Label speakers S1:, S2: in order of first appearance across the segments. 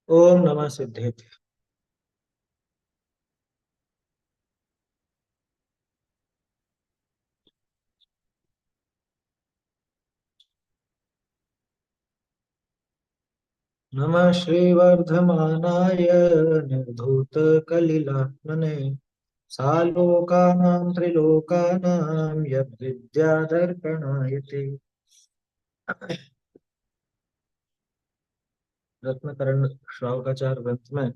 S1: ओम नमः सिद्धेभ्य। नमः श्रीवर्धमानाय निर्धूतकलिलात्मने सालोकानां त्रिलोकानां यद्विद्यादर्पणायते। रत्नकरण श्रावकाचार ग्रंथ में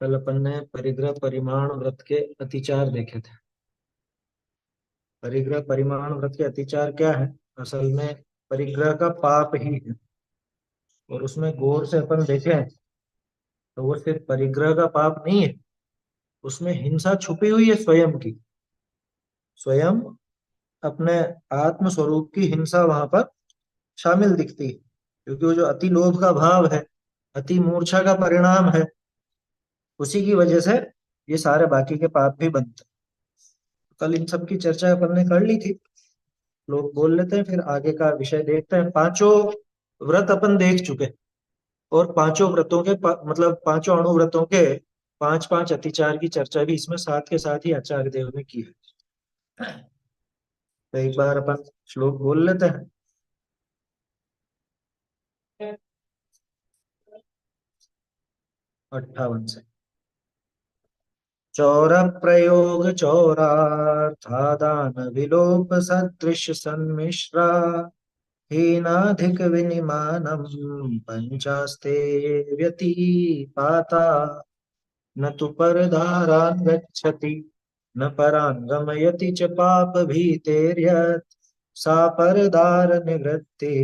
S1: कल अपन ने परिग्रह परिमाण व्रत के अतिचार देखे थे। परिग्रह परिमाण व्रत के अतिचार क्या है? असल में परिग्रह का पाप ही है। और उसमें गौर से अपन देखें तो वो सिर्फ परिग्रह का पाप नहीं है, उसमें हिंसा छुपी हुई है स्वयं की। स्वयं अपने आत्म स्वरूप की हिंसा वहां पर शामिल दिखती है, क्योंकि वो जो अति लोभ का भाव है, अति मूर्छा का परिणाम है, उसी की वजह से ये सारे बाकी के पाप भी बनते हैं। कल इन सब की चर्चा अपन ने कर ली थी। लोग बोल लेते हैं, फिर आगे का विषय देखते हैं। पांचों व्रत अपन देख चुके, और पांचों व्रतों के मतलब पांचों अणुव्रतों के पांच पांच अतिचार की चर्चा भी इसमें साथ के साथ ही आचार्य देव ने की है। तो एक बार अपन श्लोक बोल लेते हैं 58 से। चौर प्रयोग चौरार्थादान विलोप सदृश सन्मिश्रा हीनाधिक विनिमानम पंचास्ते व्यतिपाता न तु परदारान् गच्छति न परान् गमयति च पाप भीतेर्यत् सा परदार निवृत्ति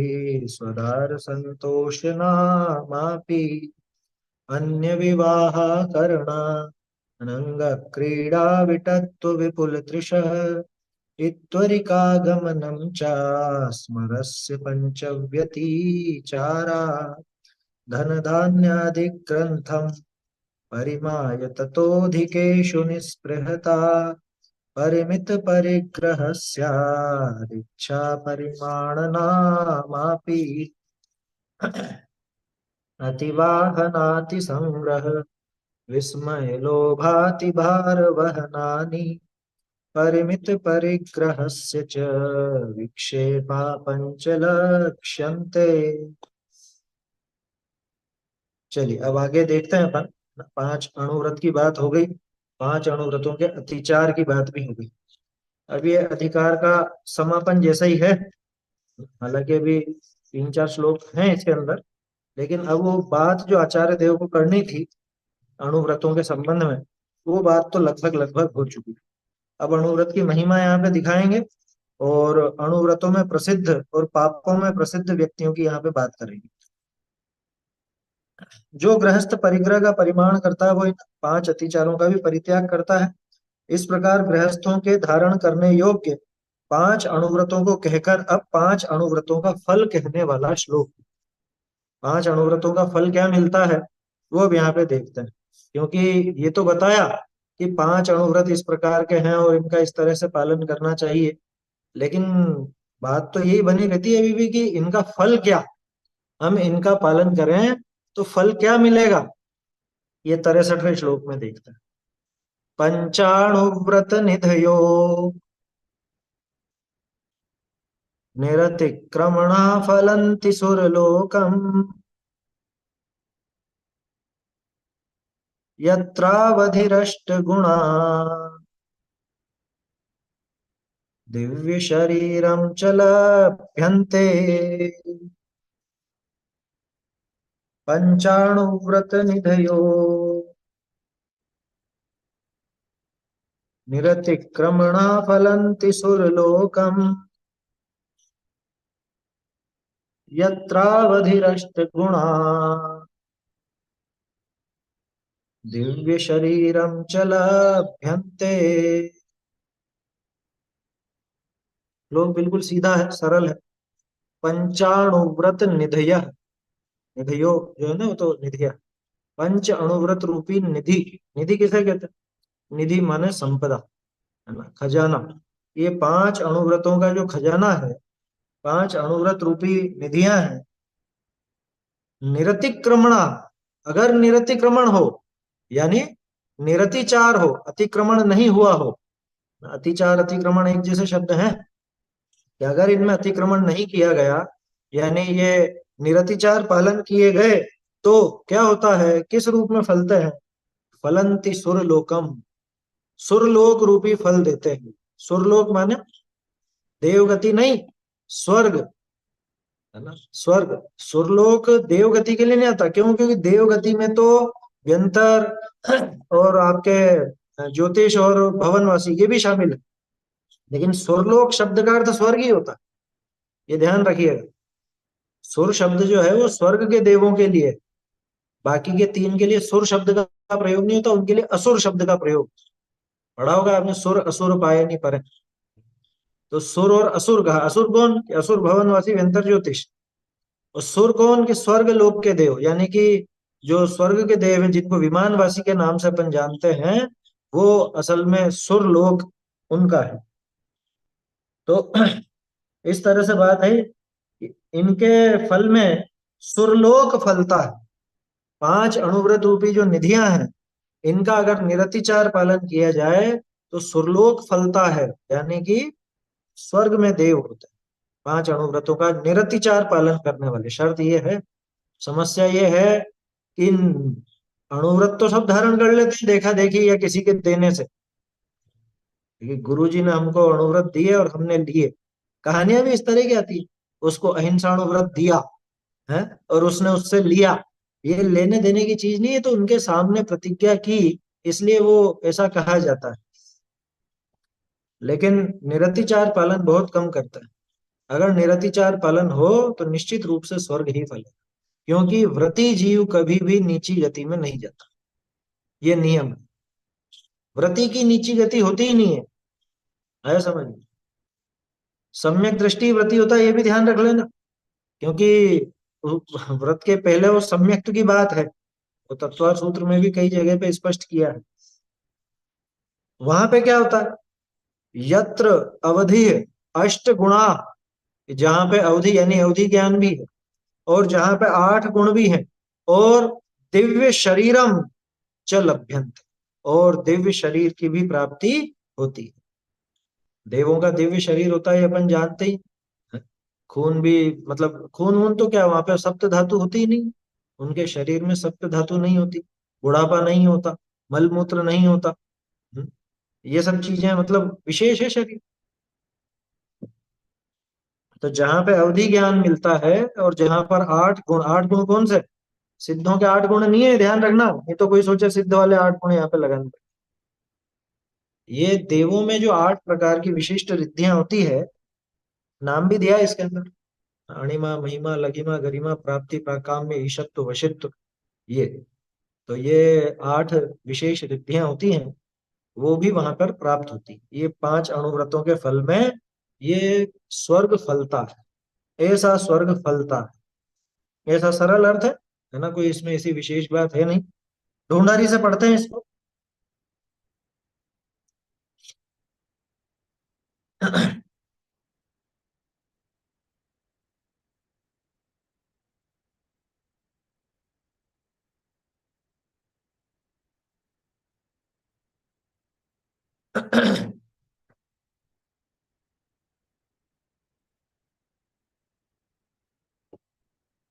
S1: स्वदार संतोषनामापि अन्य विवाह करणा अनंग क्रीडा विटत्तु विपुल तृषः इत्वरिकागमनं च स्मरस्य पंचव्यतिचारा धनधान्यादिग्रन्थं परिमाय ततोऽधिकेषु निःस्पृहता परिमित परिग्रहस्यादिच्छा परिमाणनामापि अतिवाहनाति संग्रह विस्मय लोभाति भार वहनानि परिमित परिग्रहस्य च विक्षेपा पंच लक्ष्यन्ते। चलिए अब आगे देखते हैं अपन। पांच अणुव्रत की बात हो गई, पांच अणुव्रतों के अतिचार की बात भी हो गई। अब ये अधिकार का समापन जैसा ही है। हालांकि अभी तीन चार श्लोक हैं इसके अंदर, लेकिन अब वो बात जो आचार्य देव को करनी थी अणुव्रतों के संबंध में, वो बात तो लगभग लगभग हो चुकी है। अब अणुव्रत की महिमा यहाँ पे दिखाएंगे, और अणुव्रतों में प्रसिद्ध और पापों में प्रसिद्ध व्यक्तियों की यहाँ पे बात करेंगे। जो गृहस्थ परिग्रह का परिमाण करता है वो इन पांच अतिचारों का भी परित्याग करता है। इस प्रकार गृहस्थों के धारण करने योग्य पांच अणुव्रतों को कहकर अब पांच अणुव्रतों का फल कहने वाला श्लोक। पांच अणुव्रतों का फल क्या मिलता है वो अब यहाँ पे देखते हैं। क्योंकि ये तो बताया कि पांच अणुव्रत इस प्रकार के हैं और इनका इस तरह से पालन करना चाहिए, लेकिन बात तो यही बनी रहती है अभी भी कि इनका फल क्या, हम इनका पालन करें तो फल क्या मिलेगा, ये 63वें श्लोक में देखते हैं। पंचाणुव्रत निधयो निरतिक्रमणा फलन्ति सुरलोकम् यत्रावधिरष्टगुणा दिव्य शरीरम च लभ्यन्ते। पंचाणुव्रत निधयो निरतिक्रमणा फलन्ति सुरलोकम् यत्रावधिरष्टगुणा दिव्य शरीरम च लभ्यन्ते। लोग बिल्कुल सीधा है, सरल है। पंचाणुव्रत निधय, निधयो जो है ना वो तो निधिया। पंच अणुव्रत रूपी निधि, निधि किसे कहते हैं? निधि माने संपदा, है ना, खजाना। ये पांच अणुव्रतों का जो खजाना है, पांच अणुव्रत रूपी निधियां हैं। निरतिक्रमणा, अगर निरतिक्रमण हो, यानी निरतिचार हो, अतिक्रमण नहीं हुआ हो। अतिचार अतिक्रमण एक जैसे शब्द हैं कि अगर इनमें अतिक्रमण नहीं किया गया, यानी ये निरतिचार पालन किए गए, तो क्या होता है, किस रूप में फलते हैं? फलंति सुरलोकम, सुरलोक रूपी फल देते हैं। सुरलोक माने देवगति नहीं, स्वर्ग, है ना, स्वर्ग। सुरलोक देवगति के लिए नहीं आता, क्यों? क्योंकि देवगति में तो व्यंतर और आपके ज्योतिष और भवनवासी ये भी शामिल है, लेकिन सुरलोक शब्द का अर्थ स्वर्ग ही होता है, ये ध्यान रखिएगा। सुर शब्द जो है वो स्वर्ग के देवों के लिए, बाकी के तीन के लिए सुर शब्द का प्रयोग नहीं होता, उनके लिए असुर शब्द का प्रयोग। पढ़ा होगा आपने, सुर असुर पाए नहीं परे। तो सुर और असुर कहा, असुर कौन? कि असुर भवनवासी व्यंतर ज्योतिष। और सुर कौन? के स्वर्ग लोक के देव, यानी कि जो स्वर्ग के देव हैं, जिनको विमानवासी के नाम से अपन जानते हैं, वो असल में सुर लोक उनका है। तो इस तरह से बात है कि इनके फल में सुरलोक फलता है। पांच अणुव्रत रूपी जो निधियां हैं, इनका अगर निरतिचार पालन किया जाए तो सुरलोक फलता है, यानी कि स्वर्ग में देव होते हैं। पांच अणुव्रतों का निरतिचार पालन करने वाले। शर्त ये है, समस्या ये है कि इन अणुव्रत तो सब धारण कर लेते हैं देखा देखी या किसी के देने से, क्योंकि गुरु जी ने हमको अणुव्रत दिए और हमने लिए। कहानियां भी इस तरह की आती है, उसको अहिंसा अणुव्रत दिया है और उसने उससे लिया। ये लेने देने की चीज नहीं है, तो उनके सामने प्रतिज्ञा की, इसलिए वो ऐसा कहा जाता है। लेकिन निरतिचार पालन बहुत कम करता है। अगर निरतिचार पालन हो तो निश्चित रूप से स्वर्ग ही फले, क्योंकि व्रती जीव कभी भी नीची गति में नहीं जाता, ये नियम है। व्रती की नीची गति होती ही नहीं है, आया समझ में? सम्यक दृष्टि व्रती होता है, ये भी ध्यान रख लेना, क्योंकि व्रत के पहले वो सम्यक्त की बात है, वो तत्वार सूत्र में भी कई जगह पे स्पष्ट किया है। वहां पे क्या होता है? यत्र अवधि अष्ट गुणा, जहां पे अवधि यानी अवधि ज्ञान भी है, और जहां पे आठ गुण भी हैं, और दिव्य शरीरम च लभ्यन्ते, और दिव्य शरीर की भी प्राप्ति होती है। देवों का दिव्य शरीर होता है, ये अपन जानते ही हैं। खून भी, मतलब खून वून तो क्या, वहां पे सप्त धातु होती ही नहीं, उनके शरीर में सप्त धातु नहीं होती, बुढ़ापा नहीं होता, मल मूत्र नहीं होता। हम्म, ये सब चीजें मतलब विशेष है शरीर। तो जहां पे अवधि ज्ञान मिलता है, और जहां पर आठ गुण, आठ गुण कौन से? सिद्धों के आठ गुण नहीं है, ध्यान रखना, ये तो कोई सोचे सिद्ध वाले आठ गुण यहाँ पे लगाने पड़े। ये देवों में जो आठ प्रकार की विशिष्ट रिद्धियां होती है, नाम भी दिया है इसके अंदर, अणिमा महिमा लघिमा गरिमा प्राप्ति प्राकाम्य ईशत्व वशित्व, ये। तो ये आठ विशेष रिद्धियां होती हैं, वो भी वहां पर प्राप्त होती है। ये पांच अणुव्रतों के फल में ये स्वर्ग फलता है, ऐसा स्वर्ग फलता है। ऐसा सरल अर्थ है ना, कोई इसमें ऐसी विशेष बात है नहीं। ढूंढारी से पढ़ते हैं इसको।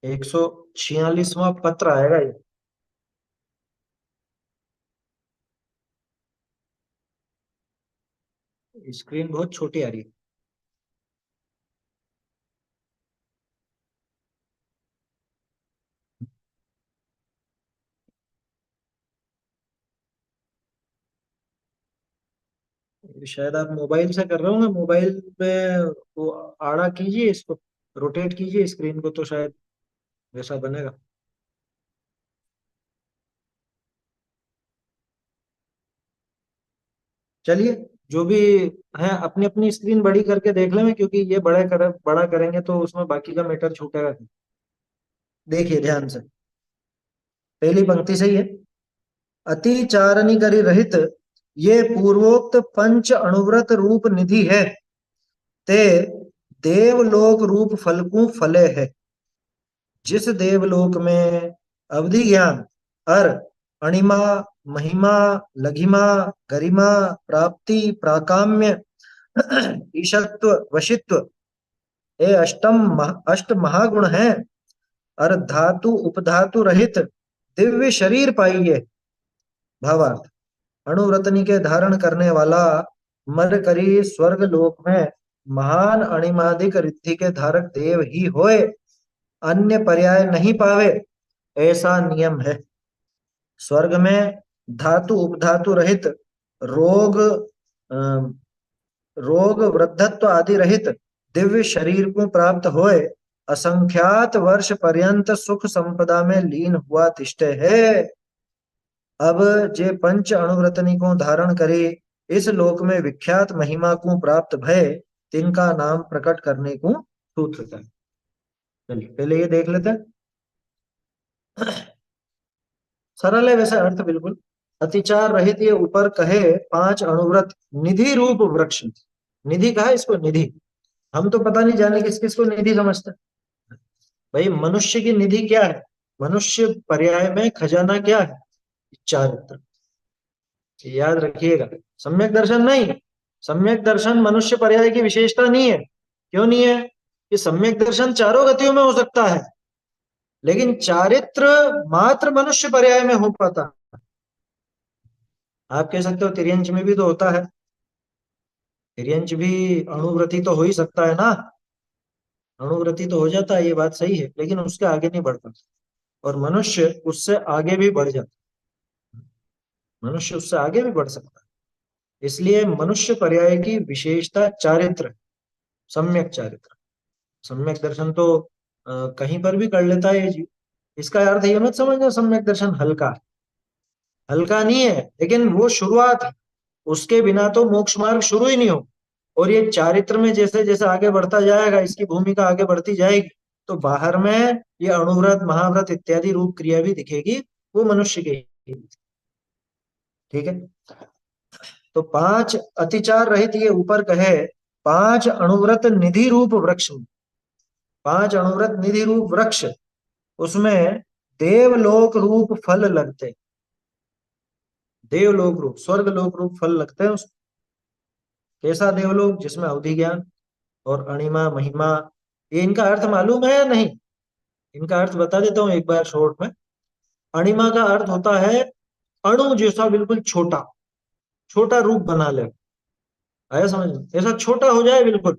S1: 146वां पत्र आएगा ये। स्क्रीन बहुत छोटी आ रही है, शायद आप मोबाइल से कर रहे होंगे। मोबाइल पे वो आड़ा कीजिए इसको, रोटेट कीजिए स्क्रीन को, तो शायद वैसा बनेगा। चलिए, जो भी है अपनी अपनी स्क्रीन बड़ी करके देख लेंगे, क्योंकि ये बड़ा करेंगे तो उसमें बाकी का मैटर छूटेगा। देखिए ध्यान से, पहली पंक्ति सही है। अति चारणी करि रहित ये पूर्वोक्त पंच अणुव्रत रूप निधि है, ते देवलोक रूप फलकू फले है। जिस देवलोक में अवधि ज्ञान अर, अणिमा, महिमा, लघिमा, गरिमा, प्राप्ति, प्राकाम्य, ईशत्व, वशित्व, ये अष्ट महागुण हैं। अर धातु उपधातु रहित दिव्य शरीर पाइए। भावार्थ, अणुव्रतनी के धारण करने वाला मरकरी स्वर्ग लोक में महान अणिमादिक रिद्धि के धारक देव ही होए, अन्य पर्याय नहीं पावे, ऐसा नियम है। स्वर्ग में धातु उपधातु रहित, रोग रोग वृद्धत्व आदि रहित दिव्य शरीर को प्राप्त होए, असंख्यात वर्ष पर्यंत सुख संपदा में लीन हुआ तिष्ठे है। अब जे पंच अणुव्रतनी को धारण करे, इस लोक में विख्यात महिमा को प्राप्त भय, तिनका नाम प्रकट करने को सूत्र है। चलिए पहले ये देख लेते हैं। सरल है वैसे अर्थ बिल्कुल। अतिचार रहित ये ऊपर कहे पांच अणुव्रत निधि रूप वृक्ष, निधि कहा इसको निधि, हम तो पता नहीं जाने किस किस को निधि समझते हैं। भाई मनुष्य की निधि क्या है? मनुष्य पर्याय में खजाना क्या है? चारित्र। याद रखिएगा, सम्यक दर्शन नहीं, सम्यक दर्शन मनुष्य पर्याय की विशेषता नहीं है। क्यों नहीं है? कि सम्यक दर्शन चारों गतियों में हो सकता है, लेकिन चारित्र मात्र मनुष्य पर्याय में हो पाता। आप कह सकते हो तिर्यंच में भी तो होता है, तिर्यंच भी अणुव्रती तो हो ही सकता है ना, अणुव्रती तो हो जाता है, ये बात सही है, लेकिन उसके आगे नहीं बढ़ पाता। और मनुष्य उससे आगे भी बढ़ जाता, मनुष्य उससे आगे भी बढ़ सकता है। इसलिए मनुष्य पर्याय की विशेषता चारित्र, सम्यक चारित्र। सम्यक दर्शन तो कहीं पर भी कर लेता है ये जीव। इसका अर्थ ये मत समझना सम्यक दर्शन हल्का, हल्का नहीं है, लेकिन वो शुरुआत है, उसके बिना तो मोक्ष मार्ग शुरू ही नहीं हो। और ये चारित्र में जैसे जैसे आगे बढ़ता जाएगा, इसकी भूमिका आगे बढ़ती जाएगी, तो बाहर में ये अणुव्रत महाव्रत इत्यादि रूप क्रिया भी दिखेगी, वो मनुष्य के ही। ठीक है। तो पांच अतिचार रहित ये ऊपर कहे पांच अणुव्रत निधि रूप वृक्ष, पांच अणुव्रत निधि रूप वृक्ष, उसमें देवलोक रूप फल लगते, देवलोक रूप स्वर्ग लोक रूप फल लगते हैं उसमें। कैसा देवलोक? जिसमें अवधि ज्ञान और अणिमा महिमा। ये इनका अर्थ मालूम है या नहीं? इनका अर्थ बता देता हूं एक बार शॉर्ट में। अणिमा का अर्थ होता है अणु जैसा बिल्कुल छोटा, छोटा रूप बना ले। आया समझ में? ऐसा छोटा हो जाए बिल्कुल,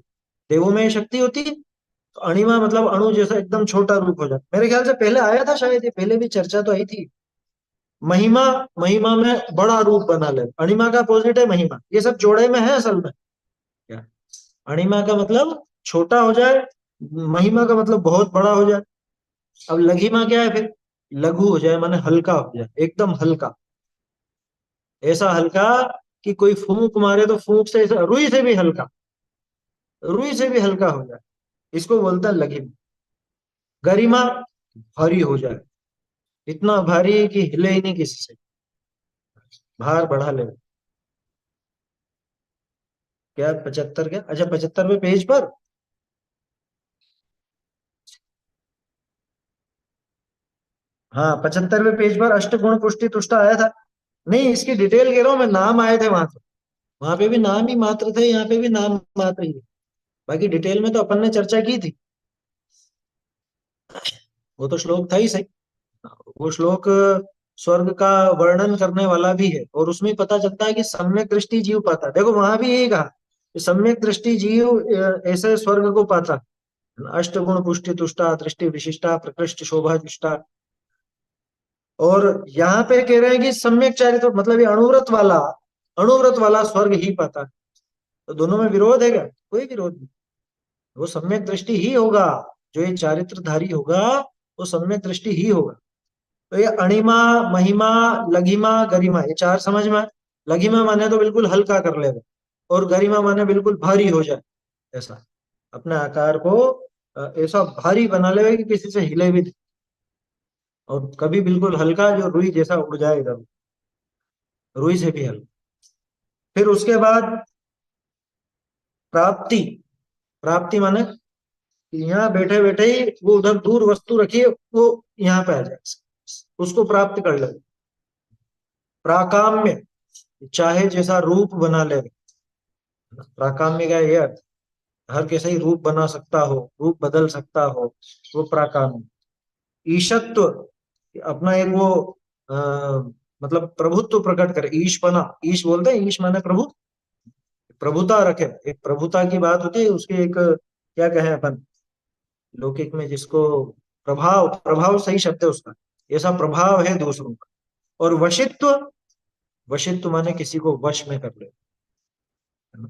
S1: देवों में ये शक्ति होती है। तो अणिमा मतलब अणु जैसा एकदम छोटा रूप हो जाए। मेरे ख्याल से पहले आया था शायद, ये पहले भी चर्चा तो आई थी। महिमा, महिमा में बड़ा रूप बना ले, अणिमा का अपोजिट है महिमा। ये सब जोड़े में है असल में क्या? अणिमा का मतलब छोटा हो जाए, महिमा का मतलब बहुत बड़ा हो जाए। अब लघिमा क्या है फिर? लघु हो जाए, माने हल्का हो जाए, एकदम हल्का, ऐसा हल्का कि कोई फूंक मारे तो फूंक से ऐसा, रुई से भी हल्का, रुई से भी हल्का हो जाए, इसको बोलता है लघिमा। गरिमा, भारी हो जाए, इतना भारी कि हिले ही नहीं किसी से, भार बढ़ा ले। क्या 75? क्या अच्छा 75वें पेज पर? हाँ 75वें पेज पर अष्टगुण पुष्टि तुष्टा आया था। नहीं, इसकी डिटेल कह रहा हूँ मैं, नाम आए थे वहां तो, वहां पे भी नाम ही मात्र थे, यहाँ पे भी नाम मात्र ही है। बाकी डिटेल में तो अपन ने चर्चा की थी। वो तो श्लोक था ही सही। वो श्लोक स्वर्ग का वर्णन करने वाला भी है, और उसमें पता चलता है कि सम्यक दृष्टि जीव पाता है। देखो वहां भी यही कहा कि सम्यक दृष्टि जीव ऐसे स्वर्ग को पाता है। अष्टगुण पुष्टि तुष्टा, दृष्टि विशिष्टा, प्रकृष्ट शोभा जुष्टा। और यहाँ पे कह रहे हैं कि सम्यक चारित्र मतलब ये अणुव्रत वाला स्वर्ग ही पाता है। तो दोनों में विरोध है क्या? कोई विरोध नहीं। वो सम्यक दृष्टि ही होगा, जो ये चारित्रधारी होगा वो सम्यक दृष्टि ही होगा। तो ये अणिमा, महिमा, लघिमा, गरिमा, ये चार समझ में आए? लघिमा माने तो बिल्कुल हल्का कर ले, और गरिमा माने बिल्कुल भारी हो जाए, ऐसा अपने आकार को ऐसा भारी बना ले कि किसी से हिले भी नहीं। और कभी बिल्कुल हल्का, जो रुई जैसा उड़ जाए इधर, रुई से भी हल्का। फिर उसके बाद प्राप्ति, प्राप्ति माने यहाँ बैठे बैठे ही वो उधर दूर वस्तु रखिए, वो यहाँ पे आ जाए। उसको प्राप्त कर ले। प्राकाम्य, चाहे जैसा रूप बना ले। प्राकाम्य का ये अर्थ, हर कैसे ही रूप बना सकता हो, रूप बदल सकता हो, वो प्राकाम्य। ईशत्व, अपना एक वो आ, मतलब प्रभुत्व प्रकट करे, ईशपना, ईश बोलते हैं, ईश माने प्रभु, प्रभुता रखे। एक प्रभुता की बात होती है, उसके एक क्या कहें अपन लौकिक में जिसको, प्रभाव, प्रभाव सही शब्द है उसका, ऐसा प्रभाव है दूसरों का। और वशित्व, वशित्व माने किसी को वश में कर ले, है ना।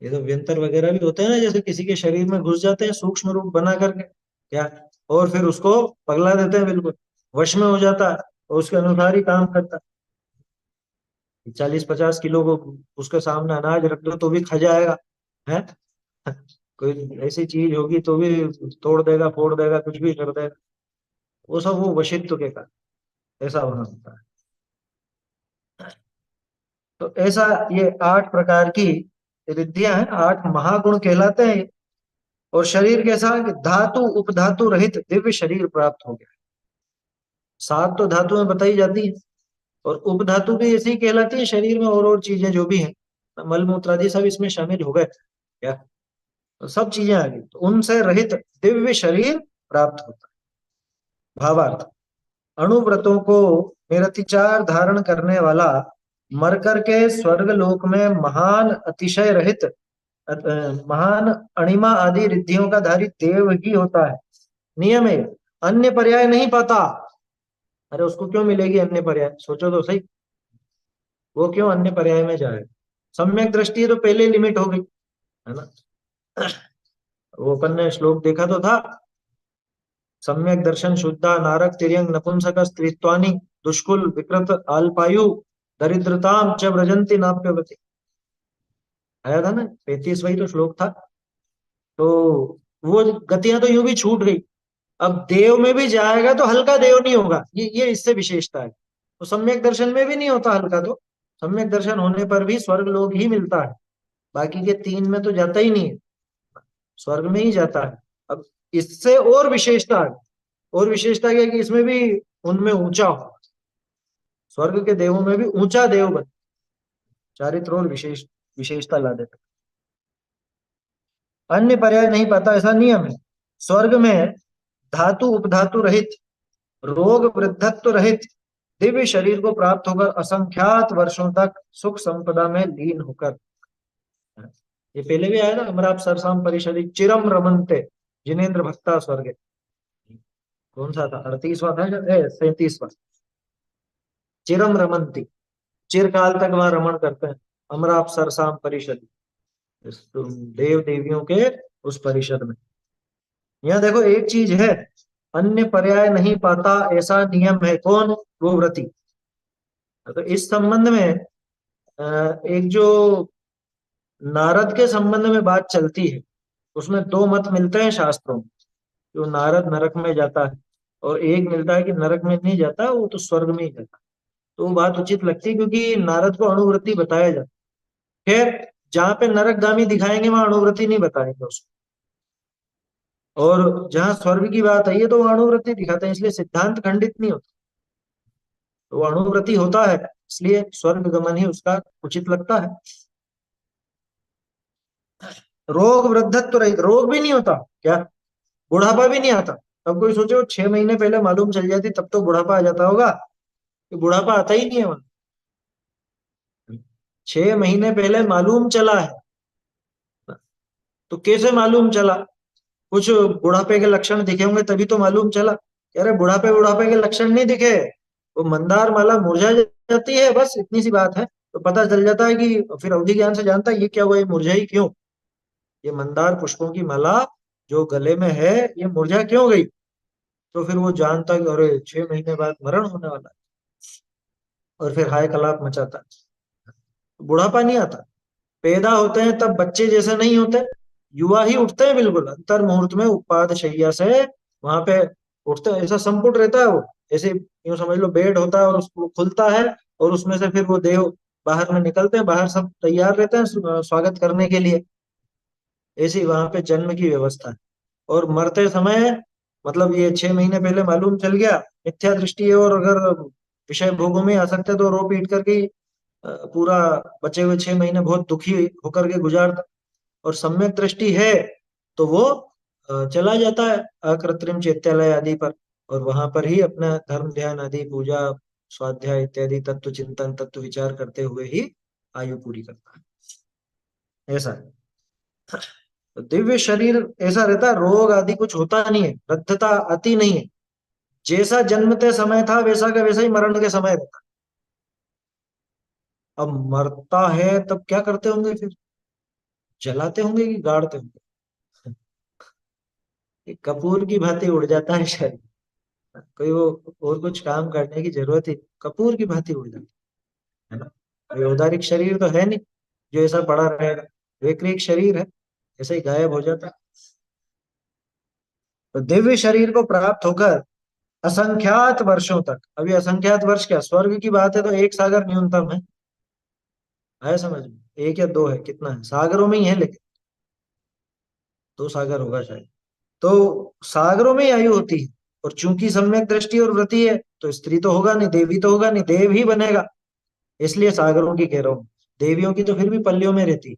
S1: ये तो व्यंतर वगैरह भी होते हैं ना, जैसे किसी के शरीर में घुस जाते हैं सूक्ष्म रूप बना करके, क्या, और फिर उसको पगला देते हैं, बिल्कुल वश में हो जाता है और उसके अनुसार ही काम करता 40-50 किलो को उसके सामने अनाज रख दो तो भी खा जाएगा, है। कोई ऐसी चीज होगी तो भी तोड़ देगा, फोड़ देगा, कुछ भी कर देगा। वो सब वो वशित्व के कारण ऐसा वहां होता है। तो ऐसा ये 8 प्रकार की रिद्धियां हैं, 8 महागुण कहलाते हैं ये। और शरीर कैसा है कि धातु उपधातु रहित दिव्य शरीर प्राप्त हो गया। 7 तो धातुएं बताई जाती है, और उपधातु भी ऐसी ही कहलाती है, शरीर में और चीजें जो भी हैं, मल मूत्र आदि सब इसमें शामिल हो गए क्या, तो सब चीजें आ गई, तो उनसे रहित दिव्य शरीर प्राप्त होता है। भावार्थ, अणुव्रतों को निरतिचार धारण करने वाला मरकर के स्वर्ग लोक में महान अतिशय रहित महान अणिमा आदि रिद्धियों का धारी देव ही होता है। नियम है, अन्य पर्याय नहीं पाता। अरे उसको क्यों मिलेगी अन्य पर्याय, सोचो तो सही, वो क्यों अन्य पर्याय में जाए। सम्यक दृष्टि तो पहले लिमिट हो गई, है ना। वो अपन ने श्लोक देखा तो था, सम्यक दर्शन शुद्धा नारक तिर्यंग नपुंसक स्त्रीत्वानि दुष्कुल विकृत अल्पायु दरिद्रताम च व्रजंती नाप्यवती, आया था ना, 35वां तो श्लोक था। तो वो गतियां तो यूं भी छूट गई। अब देव में भी जाएगा तो हल्का देव नहीं होगा, ये इससे विशेषता है। तो सम्यक दर्शन में भी नहीं होता हल्का, तो सम्यक दर्शन होने पर भी स्वर्ग लोग ही मिलता है, बाकी के 3 में तो जाता ही नहीं है, स्वर्ग में ही जाता है। अब इससे और विशेषता है, और विशेषता क्या है कि इसमें भी उनमें ऊंचा हो, स्वर्ग के देवों में भी ऊंचा देव बन, चारित्र और विशेषता ला देता। अन्य पर्याय नहीं पाता ऐसा नियम है। स्वर्ग में धातु उपधातु रहित, रोग वृद्धत्व रहित दिव्य शरीर को प्राप्त होकर असंख्यात वर्षों तक सुख संपदा में लीन होकर, ये पहले भी आया ना, अमराप सरसाम परिषदि चिरम रमनते जिनेन्द्र भक्ता स्वर्ग, कौन सा था, 38वां था, 37वां, चिरम रमनती, चिरकाल तक वहां रमण करते हैं। अमराप सरसाम परिषद, देव देवियों के उस परिषद में। यहाँ देखो एक चीज है, अन्य पर्याय नहीं पाता ऐसा नियम है, कौन, वो व्रती। तो इस संबंध में एक जो नारद के संबंध में बात चलती है, उसमें 2 मत मिलते हैं शास्त्रों में, जो नारद नरक में जाता है, और एक मिलता है कि नरक में नहीं जाता, वो तो स्वर्ग में ही जाता है। तो वो बात उचित लगती है, क्योंकि नारद को अणुव्रति बताया जाता है। फिर जहाँ पे नरकगामी दिखाएंगे वहां अणुव्रति नहीं बताएंगे उसको, और जहाँ स्वर्ग की बात आई है तो वो अणुव्रति दिखाते हैं, इसलिए सिद्धांत खंडित नहीं होता। तो वो अणुव्रति होता है, इसलिए स्वर्ग गमन ही उसका उचित लगता है। रोग वृद्धत्व रहित, रोग भी नहीं होता क्या, बुढ़ापा भी नहीं आता। अब कोई सोचे वो 6 महीने पहले मालूम चल जाती तब तो बुढ़ापा आ जाता होगा, कि बुढ़ापा आता ही नहीं है वहां। 6 महीने पहले मालूम चला है, तो कैसे मालूम चला, कुछ बुढ़ापे के लक्षण दिखे होंगे तभी तो मालूम चला। अरे बुढ़ापे बुढ़ापे के लक्षण नहीं दिखे, वो मंदार माला मुरझा जाती है, बस इतनी सी बात है, तो पता चल जाता है कि फिर अवधि ज्ञान से जानता है ये क्या हुआ, ये मुरझाई क्यों, ये मंदार पुष्पों की माला जो गले में है ये मुरझा क्यों गई। तो फिर वो जानता कि अरे 6 महीने बाद मरण होने वाला है, और फिर हाय कलाप मचाता है। बुढ़ापा नहीं आता, पैदा होते हैं तब बच्चे जैसे नहीं होते, युवा ही उठते हैं, बिल्कुल अंतर मुहूर्त में उपाद शैया से वहां पे उठते हैं, ऐसा संपुट रहता है वो, ऐसे यूं समझ लो बेड होता है और उसको खुलता है, और उसमें से फिर वो देव बाहर में निकलते हैं, बाहर सब तैयार रहते हैं स्वागत करने के लिए। ऐसी वहां पे जन्म की व्यवस्था है। और मरते समय मतलब ये 6 महीने पहले मालूम चल गया, मिथ्या दृष्टि है, और अगर विषय भोगों में आसक्त है तो रो पीट करके ही, पूरा बचे हुए 6 महीने बहुत दुखी होकर के गुजारता। और सम्यक दृष्टि है तो वो चला जाता है अकृत्रिम चैत्यालय आदि पर, और वहां पर ही अपना धर्म ध्यान आदि पूजा स्वाध्याय इत्यादि तत्व चिंतन तत्व विचार करते हुए ही आयु पूरी करता है। ऐसा है। तो दिव्य शरीर ऐसा रहता है, रोग आदि कुछ होता नहीं है, वृद्धता आती नहीं है। जैसा जन्मते समय था वैसा का वैसा ही मरण के समय रहता है। अब मरता है तब क्या करते होंगे फिर? जलाते होंगे कि गाड़ते होंगे? ये कपूर की भांति उड़ जाता है शायद। कोई वो और कुछ काम करने की जरूरत ही, कपूर की भांति उड़ जाता है ना। कोई औदारिक शरीर तो है नहीं जो ऐसा पड़ा रहेगा, वैक्रिक शरीर है, ऐसे ही गायब हो जाता है। तो दिव्य शरीर को प्राप्त होकर असंख्यात वर्षों तक, अभी असंख्यात वर्ष क्या, स्वर्ग की बात है तो एक सागर न्यूनतम है समझ में? एक या दो है, कितना है, सागरों में ही है, लेकिन 2 सागर होगा शायद। तो सागरों में ही आयु होती है। और चूंकि सम्यक दृष्टि और वृत्ति है तो स्त्री तो होगा नहीं, देवी तो होगा नहीं, देव ही बनेगा। इसलिए सागरों की कह रहा हूं। देवियों की तो फिर भी पल्लियों में रहती है,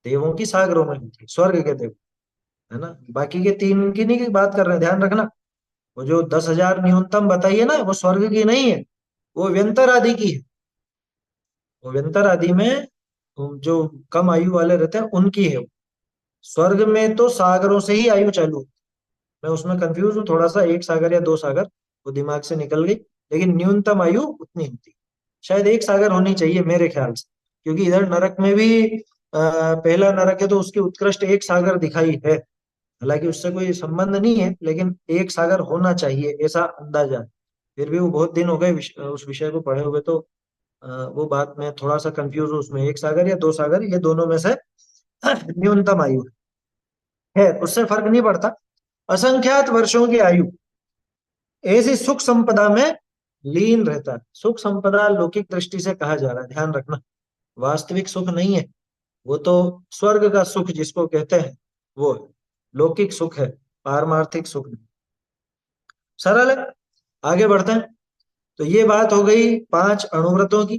S1: देवों की सागरों में रहती है, स्वर्ग के देव, है ना। बाकी के तीन की नहीं की बात कर रहे हैं, ध्यान रखना। वो जो 10,000 न्यूनतम बताइए ना, वो स्वर्ग की नहीं है, वो व्यंतर आदि की है। वो व्यंतर आदि में जो कम आयु वाले रहते हैं उनकी है। स्वर्ग में तो सागरों से ही आयु चालू होती है। मैं उसमें कंफ्यूज हूँ थोड़ा सा, 1 सागर या 2 सागर, वो दिमाग से निकल गई। लेकिन न्यूनतम आयु उतनी होती है, शायद 1 सागर होनी चाहिए मेरे ख्याल से। क्योंकि इधर नरक में भी पहला नरक है तो उसकी उत्कृष्ट 1 सागर दिखाई है। हालांकि उससे कोई संबंध नहीं है, लेकिन 1 सागर होना चाहिए ऐसा अंदाजा है। फिर भी वो बहुत दिन हो गए उस विषय को पढ़े हुए, तो वो बात में थोड़ा सा कंफ्यूज हूँ उसमें, 1 सागर या 2 सागर, ये दोनों में से न्यूनतम आयु है, उससे फर्क नहीं पड़ता। असंख्यात वर्षों की आयु ऐसी सुख संपदा में लीन रहता है। सुख संपदा लौकिक दृष्टि से कहा जा रहा है, ध्यान रखना, वास्तविक सुख नहीं है। वो तो स्वर्ग का सुख जिसको कहते हैं वो है। लौकिक सुख है, पारमार्थिक सुख नहीं। सरल है। आगे बढ़ते हैं। तो ये बात हो गई 5 अणुव्रतों की,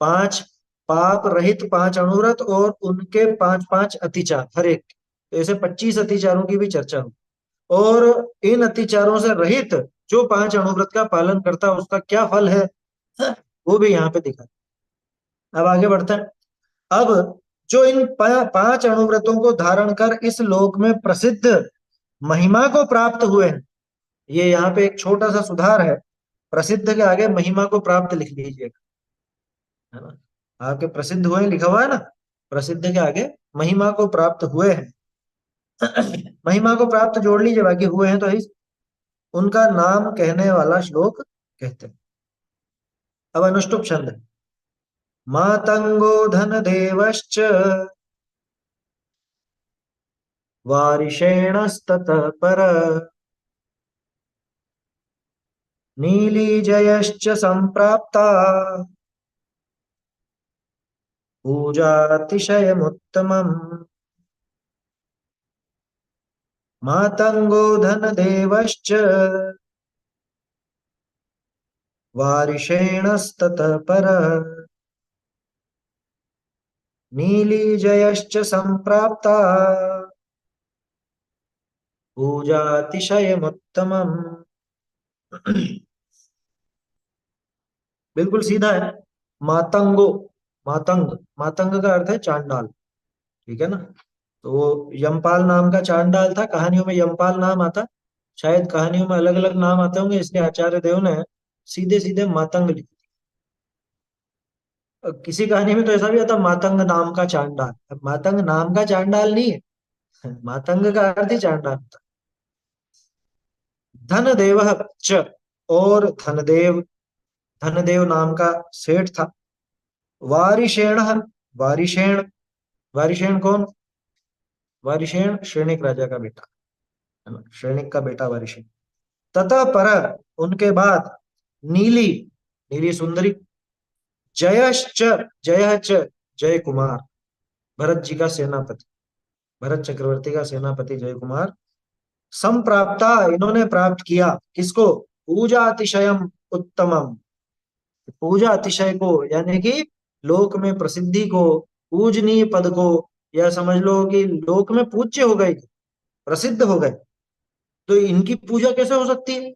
S1: 5 पाप रहित 5 अणुव्रत, और उनके 5 5 अतिचार हर एक। तो ऐसे 25 अतिचारों की भी चर्चा हो। और इन अतिचारों से रहित जो 5 अणुव्रत का पालन करता है उसका क्या फल है, वो भी यहाँ पे दिखा। अब आगे बढ़ते हैं। अब जो इन 5 अणुव्रतों को धारण कर इस लोक में प्रसिद्ध महिमा को प्राप्त हुए हैं, ये यहाँ पे एक छोटा सा सुधार है। प्रसिद्ध के आगे महिमा को प्राप्त लिख लीजिएगा, है ना। आपके प्रसिद्ध हुए लिखा हुआ है ना, प्रसिद्ध के आगे महिमा को प्राप्त हुए हैं। महिमा को प्राप्त जोड़ लीजिए, बाकी हुए हैं तो ही उनका नाम कहने वाला श्लोक कहते हैं। अब अनुष्टुप छंद है। मातंगो धन देवश्च वारिषेणस्ततः पर नीलीजयश्च संप्राप्ता पूजातिशयमुत्तमम्। मातंगो धन देवश्च वारिषेणस्ततः पर नीलीजयश्च संप्राप्ता पूजातिशयमुत्तमम्। बिल्कुल सीधा है। मातंगो, मातंग, मातंग का अर्थ है चांडाल, ठीक है ना। तो वो यमपाल नाम का चांडाल था, कहानियों में यमपाल नाम आता, शायद कहानियों में अलग अलग नाम आते होंगे, इसलिए आचार्य देव ने सीधे सीधे मातंग लिख दिया। किसी कहानी में तो ऐसा भी आता मातंग नाम का चांडाल। अब मातंग नाम का चांडाल नहीं है, मातंग का अर्थ ही चांडाल होता है। धनदेव च, और धनदेव, धनदेव नाम का सेठ था। वारिशेण, वारिशेण, वारिशेण कौन? वारिशेण श्रेणिक राजा का बेटा, है ना, श्रेणिक का बेटा वारिशेण। ततः पर, उनके बाद, नीली, नीली सुंदरी, जयश्च, जय च, जय कुमार, भरत जी का सेनापति, भरत चक्रवर्ती का सेनापति जय कुमार संप्राप्ता, इन्होंने प्राप्त किया किसको? पूजा अतिशयम उत्तमम, पूजा अतिशय को, यानी कि लोक में प्रसिद्धि को, पूजनीय पद को, या समझ लो कि लोक में पूज्य हो गए, प्रसिद्ध हो गए। तो इनकी पूजा कैसे हो सकती है?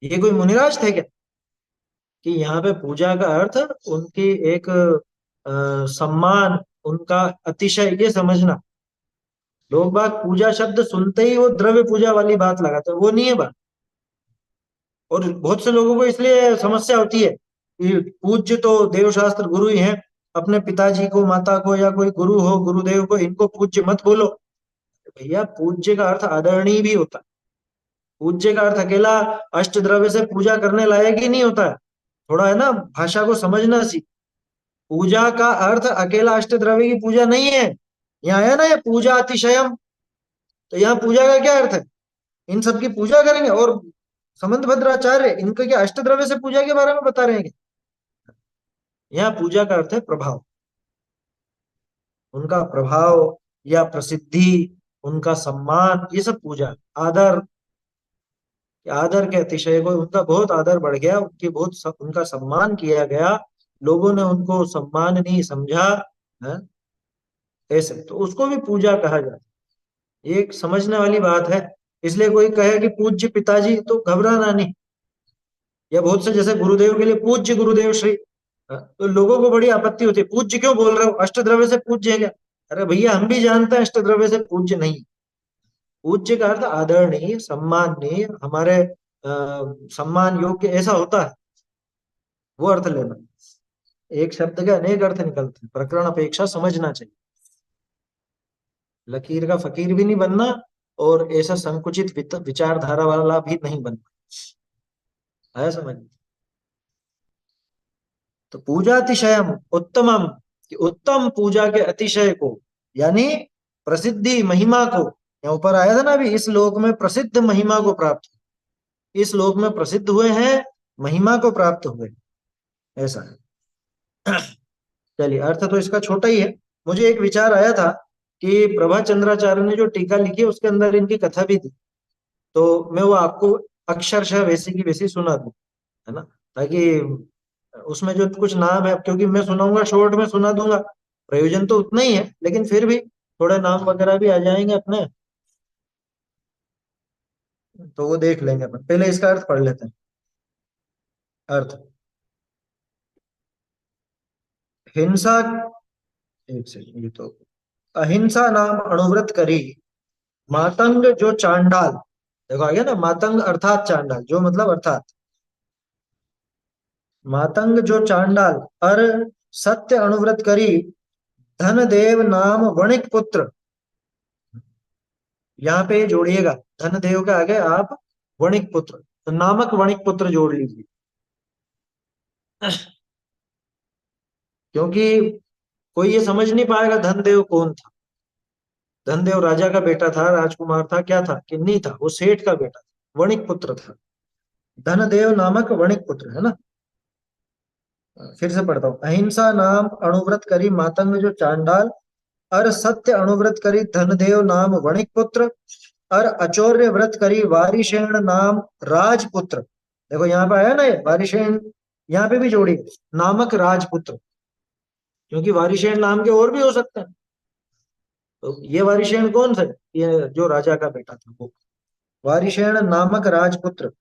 S1: ये कोई मुनिराज थे क्या? कि यहाँ पे पूजा का अर्थ उनकी एक सम्मान, उनका अतिशय, ये समझना। लोग बाग पूजा शब्द सुनते ही वो द्रव्य पूजा वाली बात लगाते हैं, वो नहीं है बात। और बहुत से लोगों को इसलिए समस्या होती है कि पूज्य तो देवशास्त्र गुरु ही हैं, अपने पिताजी को, माता को, या कोई गुरु हो, गुरुदेव को, इनको पूज्य मत बोलो। भैया पूज्य का अर्थ आदरणीय भी होता है। पूज्य का अर्थ अकेला अष्ट द्रव्य से पूजा करने लायक ही नहीं होता है। थोड़ा है ना, भाषा को समझना सीख। पूजा का अर्थ अकेला अष्ट द्रव्य की पूजा नहीं है। यहाँ है ना ये पूजा अतिशयम, तो यहाँ पूजा का क्या अर्थ है? इन सब की पूजा करेंगे। और समंत भद्राचार्य इनके क्या अष्ट द्रव्य से पूजा के बारे में बता रहे हैं? यहाँ पूजा का अर्थ है प्रभाव, उनका प्रभाव या प्रसिद्धि, उनका सम्मान, ये सब पूजा। आदर, आदर के अतिशय को, उनका बहुत आदर बढ़ गया, उनकी बहुत उनका सम्मान किया गया, लोगों ने उनको सम्माननीय समझा है, ऐसे तो उसको भी पूजा कहा जाता है। ये एक समझने वाली बात है। इसलिए कोई कहे कि पूज्य पिताजी, तो घबराना नहीं। या बहुत से जैसे गुरुदेव के लिए पूज्य गुरुदेव श्री, तो लोगों को बड़ी आपत्ति होती है, पूज्य क्यों बोल रहे हो, अष्टद्रव्य से पूज्य है क्या? अरे भैया हम भी जानते हैं अष्टद्रव्य से पूज्य नहीं। पूज्य का अर्थ आदरणीय, सम्माननीय, हमारे सम्मान योग्य, ऐसा होता है, वो अर्थ लेना। एक शब्द के अनेक अर्थ निकलते हैं, प्रकरण अपेक्षा समझना चाहिए। लकीर का फकीर भी नहीं बनना, और ऐसा संकुचित विचारधारा वाला भी नहीं बनना, है समझ? तो पूजा अतिशयम उत्तमम, कि उत्तम पूजा के अतिशय को, यानी प्रसिद्धि महिमा को। यहाँ ऊपर आया था ना अभी, इस लोक में प्रसिद्ध महिमा को प्राप्त, इस लोक में प्रसिद्ध हुए हैं, महिमा को प्राप्त हुए, ऐसा है। चलिए, अर्थ तो इसका छोटा ही है। मुझे एक विचार आया था कि प्रभा चंद्राचार्य ने जो टीका लिखी है उसके अंदर इनकी कथा भी थी, तो मैं वो आपको अक्षरशः वैसी की वैसी सुना दूं, है ना, ताकि उसमें जो कुछ नाम है, क्योंकि मैं सुनाऊंगा शॉर्ट में सुना दूंगा, प्रयोजन तो उतना ही है, लेकिन फिर भी थोड़े नाम वगैरह भी आ जाएंगे अपने, तो वो देख लेंगे अपन। पहले इसका अर्थ पढ़ लेते हैं। अर्थ, हिंसा, एक सेकंड, ये तो अहिंसा नाम अणुव्रत करी, मातंग जो चांडाल, देखो आ गया ना, मातंग अर्थात चांडाल, जो मतलब अर्थात, मातंग जो चांडाल, अर सत्य अणुव्रत करी, धन देव नाम वणिक पुत्र, यहाँ पे जोड़िएगा, धन देव के आगे आप वणिक पुत्र, तो नामक वणिक पुत्र जोड़ लीजिए। क्योंकि कोई ये समझ नहीं पाएगा धनदेव कौन था। धनदेव राजा का बेटा था, राजकुमार था, क्या था कि नहीं था, वो सेठ का बेटा था, वणिक पुत्र था, धनदेव नामक वणिक पुत्र, है ना। फिर से पढ़ता हूँ, अहिंसा नाम अणुव्रत करी मातंग जो चांडाल, अर सत्य अणुव्रत करी धनदेव नाम वणिक पुत्र, अर अचौर्य व्रत करी वारिशेण नाम राजपुत्र। देखो यहाँ पे आया ना ये वारिशेण, यहाँ पे भी जोड़ी नामक राजपुत्र, क्योंकि वारिशेण नाम के और भी हो सकते हैं। तो ये वारिशेण कौन थे? ये जो राजा का बेटा था वो, वारिशेण नामक राजपुत्र।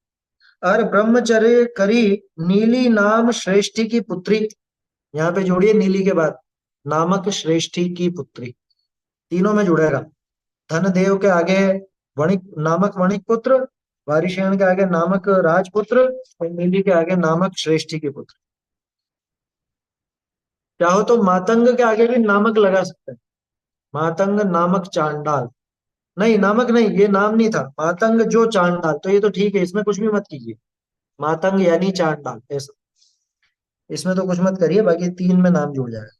S1: और ब्रह्मचर्य करी नीली नाम श्रेष्ठी की पुत्री, यहाँ पे जोड़िए नीली के बाद नामक श्रेष्ठी की पुत्री, तीनों में जुड़ेगा। धन देव के आगे वणिक नामक वणिक पुत्र, वारिशेण के आगे नामक राजपुत्र, और नीली के आगे नामक श्रेष्ठी के पुत्र। चाहो तो मातंग के आगे भी नामक लगा सकते हैं, मातंग नामक चांडाल, नहीं नामक नहीं, ये नाम नहीं था, मातंग जो चांडाल, तो ये तो ठीक है, इसमें कुछ भी मत कीजिए, मातंग यानी चांडाल ऐसा, इसमें तो कुछ मत करिए, बाकी तीन में नाम जुड़ जाएगा।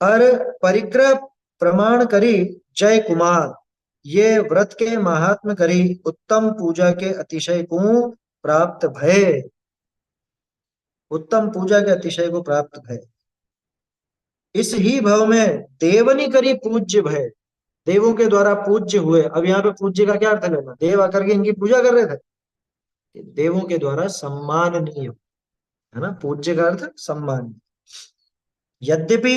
S1: और परिग्रह प्रमाण करी जय कुमार, ये व्रत के महात्म करी, उत्तम पूजा के अतिशय को प्राप्त भय, उत्तम पूजा के अतिशय को प्राप्त भय, इस ही भव में देवनी करी पूज्य भय, देवों के द्वारा पूज्य हुए। अब यहाँ पे पूज्य का क्या अर्थ लेना, देव आकर के इनकी पूजा कर रहे थे, देवों के द्वारा सम्माननीय, है ना, पूज्य का अर्थ सम्मान। यद्यपि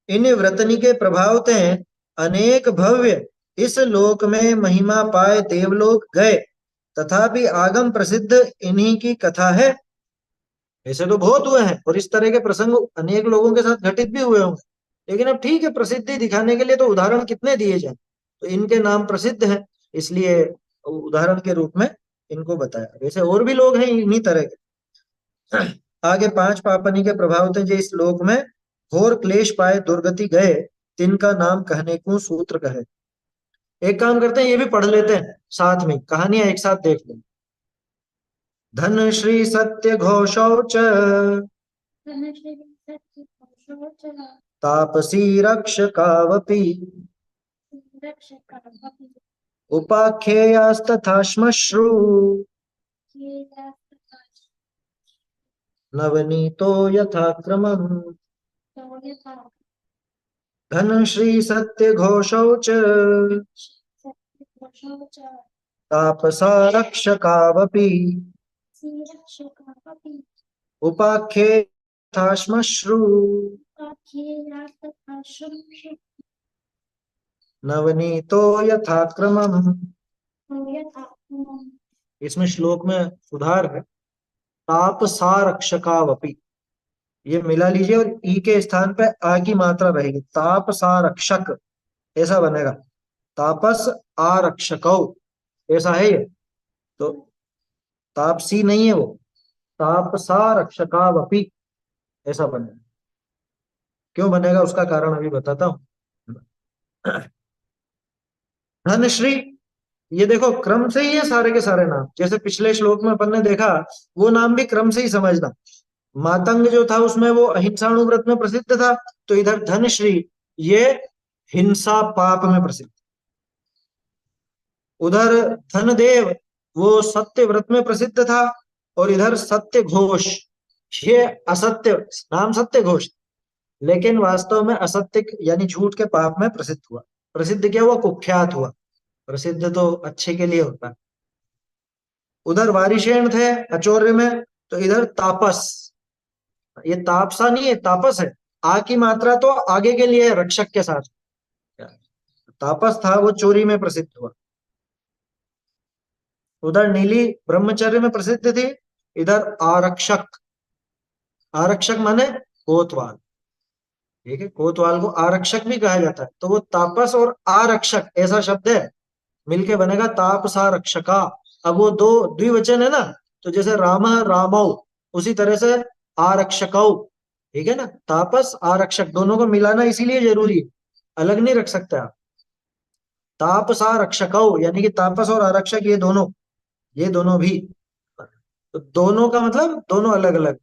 S1: इन व्रतनी के प्रभाव ते अनेक भव्य इस लोक में महिमा पाए देवलोक गए, तथापि आगम प्रसिद्ध इन्हीं की कथा है। ऐसे तो बहुत हुए हैं और इस तरह के प्रसंग अनेक लोगों के साथ घटित भी हुए होंगे, लेकिन अब ठीक है, प्रसिद्धि दिखाने के लिए तो उदाहरण कितने दिए जाए, तो इनके नाम प्रसिद्ध हैं, इसलिए उदाहरण के रूप में इनको बताया। वैसे और भी लोग हैं इन्हीं तरह के। आगे पांच पापनी के प्रभाव थे जो इस लोक में घोर क्लेश पाए दुर्गति गए, तिनका नाम कहने को सूत्र कहे। एक काम करते हैं, ये भी पढ़ लेते हैं साथ में, कहानियां एक साथ देख लें। धन श्री सत्य घोषौच तापसी रक्षकावपि उपाख्येयास्तथा श्मश्रु नवनीतो यथा क्रमम्। धन श्री सत्य घोषौच तापसा रक्षकावपि उपाख्ये यथा श्मश्रु नवनीतो यथा क्रमम्। इसमें श्लोक में सुधार है, तापसा रक्षकावपि, ये मिला लीजिए और ई के स्थान पे आ की मात्रा रहेगी, तापसा रक्षक ऐसा बनेगा, तापस आरक्षकौ ऐसा है ये, तो तापसी नहीं है वो, तापसा रक्षकावपि ऐसा बनेगा। क्यों बनेगा उसका कारण अभी बताता हूं। धनश्री, ये देखो क्रम से ही है सारे के सारे नाम, जैसे पिछले श्लोक में अपन ने देखा, वो नाम भी क्रम से ही समझना। मातंग जो था उसमें वो अहिंसाणु व्रत में प्रसिद्ध था, तो इधर धनश्री ये हिंसा पाप में प्रसिद्ध। उधर धनदेव वो सत्य व्रत में प्रसिद्ध था, और इधर सत्य घोष ये असत्य, नाम सत्य घोष लेकिन वास्तव में असत्य यानी झूठ के पाप में प्रसिद्ध हुआ। प्रसिद्ध क्या हुआ, कुख्यात हुआ, प्रसिद्ध तो अच्छे के लिए होता है। उधर वारिशेण थे अचौर्य में, तो इधर तापस, ये तापसा नहीं है तापस है, आ की मात्रा तो आगे के लिए है, रक्षक के साथ। तापस था वो चोरी में प्रसिद्ध हुआ। उधर नीली ब्रह्मचर्य में प्रसिद्ध थी, इधर आरक्षक, आरक्षक माने कोतवाल, ठीक है, कोतवाल को आरक्षक भी कहा जाता है, तो वो तापस और आरक्षक ऐसा शब्द है, मिलके बनेगा तापसा रक्षका। अब वो दो द्विवचन है ना, तो जैसे राम रामौ उसी तरह से आरक्षकौ, ठीक है ना, तापस आरक्षक दोनों को मिलाना इसीलिए जरूरी है, अलग नहीं रख सकते आप। तापसा रक्षकौ यानी कि तापस और आरक्षक ये दोनों भी, तो दोनों का मतलब दोनों अलग अलग।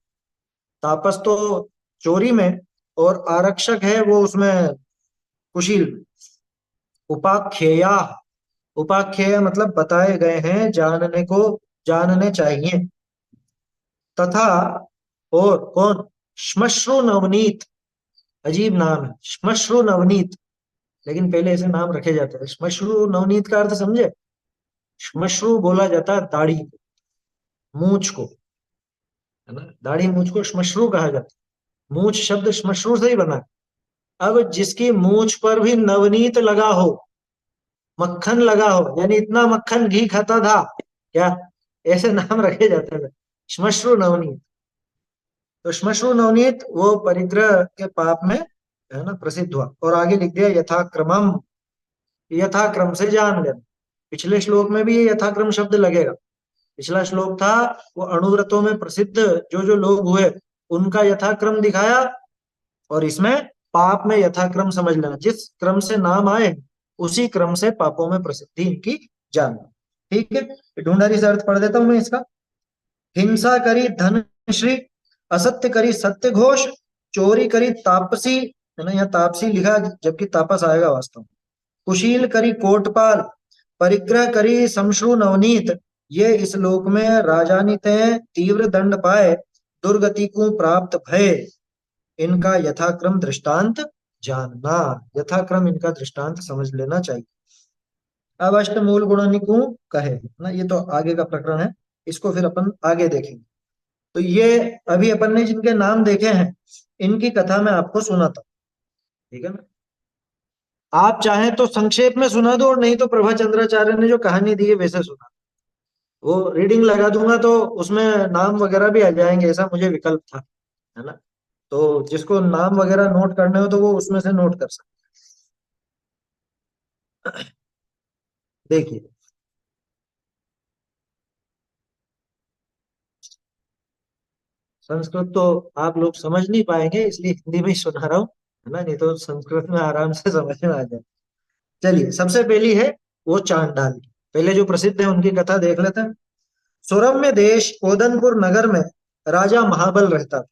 S1: तापस तो चोरी में, और आरक्षक है वो उसमें कुशील। उपाख्येया, उपाख्येय मतलब बताए गए हैं, जानने को, जानने चाहिए। तथा, और कौन, श्मश्रु नवनीत, अजीब नाम है श्मश्रु नवनीत, लेकिन पहले ऐसे नाम रखे जाते हैं। श्मश्रु नवनीत का अर्थ समझे, श्मश्रु बोला जाता है दाढ़ी, मूछ को, है ना, दाढ़ी मूछ को श्मश्रु कहा जाता है। मूछ शब्द श्मश्रु से ही बना है। अब जिसकी मूछ पर भी नवनीत लगा हो, मक्खन लगा हो, यानी इतना मक्खन घी खाता था क्या, ऐसे नाम रखे जाते थे, श्मश्रु नवनीत। तो श्मश्रु नवनीत वो परिग्रह के पाप में, है ना, प्रसिद्ध हुआ। और आगे लिख दिया यथाक्रमम, यथाक्रम से जान लेना। पिछले श्लोक में भी ये यथाक्रम शब्द लगेगा। पिछला श्लोक था वो अणुव्रतों में प्रसिद्ध जो जो लोग हुए उनका यथाक्रम दिखाया, और इसमें पाप में यथाक्रम समझ लेना, जिस क्रम से नाम आए उसी क्रम से पापों में प्रसिद्धि इनकी जानना। ठीक है, ढूंढारी से अर्थ पढ़ देता हूं मैं इसका। हिंसा करी धन श्री, असत्य करी सत्य घोष, चोरी करी तापसी, है ना, यहाँ तापसी लिखा जबकि तापस आएगा वास्तव में। कुशील करी कोटपाल, परिग्रह करी समश्रु नवनीत, ये इस लोक में राजानित तीव्र दंड पाए, दुर्गति को प्राप्त भय, इनका यथाक्रम दृष्टांत जानना, यथाक्रम इनका दृष्टांत समझ लेना चाहिए। अब अष्टमूल गुणनिकुं कहे ना, ये तो आगे का प्रकरण है, इसको फिर अपन आगे देखेंगे। तो ये अभी अपन ने जिनके नाम देखे हैं, इनकी कथा मैं आपको सुनाता हूँ, ठीक है ना। आप चाहें तो संक्षेप में सुना दो, और नहीं तो प्रभाचंद्राचार्य ने जो कहानी दी है वैसे सुना दो। वो रीडिंग लगा दूंगा तो उसमें नाम वगैरह भी आ जाएंगे, ऐसा मुझे विकल्प था, है ना। तो जिसको नाम वगैरह नोट करने हो तो वो उसमें से नोट कर सकते। देखिए, संस्कृत तो आप लोग समझ नहीं पाएंगे, इसलिए हिंदी में ही सुना रहा हूँ, है ना, नहीं तो संस्कृत में आराम से समझ में आ जाए। चलिए, सबसे पहली है वो चांडाल। पहले जो प्रसिद्ध है उनकी कथा देख लेते हैं। सुरम्य देश ओदनपुर नगर में राजा महाबल रहता था।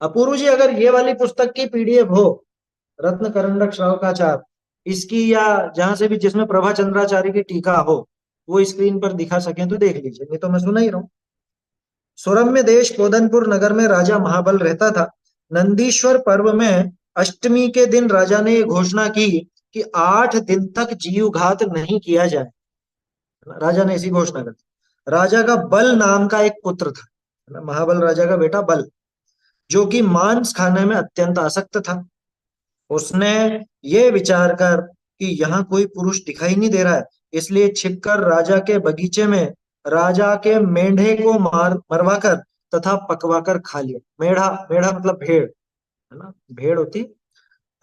S1: अपूर्व जी, अगर ये वाली पुस्तक की पीडीएफ हो, रत्न करंडक श्रावकाचार, इसकी, या जहां से भी जिसमें प्रभा चंद्राचार्य की टीका हो, वो स्क्रीन पर दिखा सके तो देख लीजिए, नहीं तो मैं सुना ही रहा हूँ। सुरम्य देश कोदनपुर नगर में राजा महाबल रहता था। नंदीश्वर पर्व में अष्टमी के दिन राजा ने घोषणा की कि 8 दिन तक जीव घात नहीं किया जाए। राजा ने ऐसी घोषणा कर दी। राजा का बल नाम का एक पुत्र था, महाबल राजा का बेटा बल, जो कि मांस खाने में अत्यंत आसक्त था। उसने ये विचार कर कि यहाँ कोई पुरुष दिखाई नहीं दे रहा है, इसलिए छिपकर राजा के बगीचे में राजा के मेंढे को मरवा कर तथा पकवा कर खा लिया। मेढ़ा, मेढ़ा मतलब भेड़, है ना, भेड़ होती।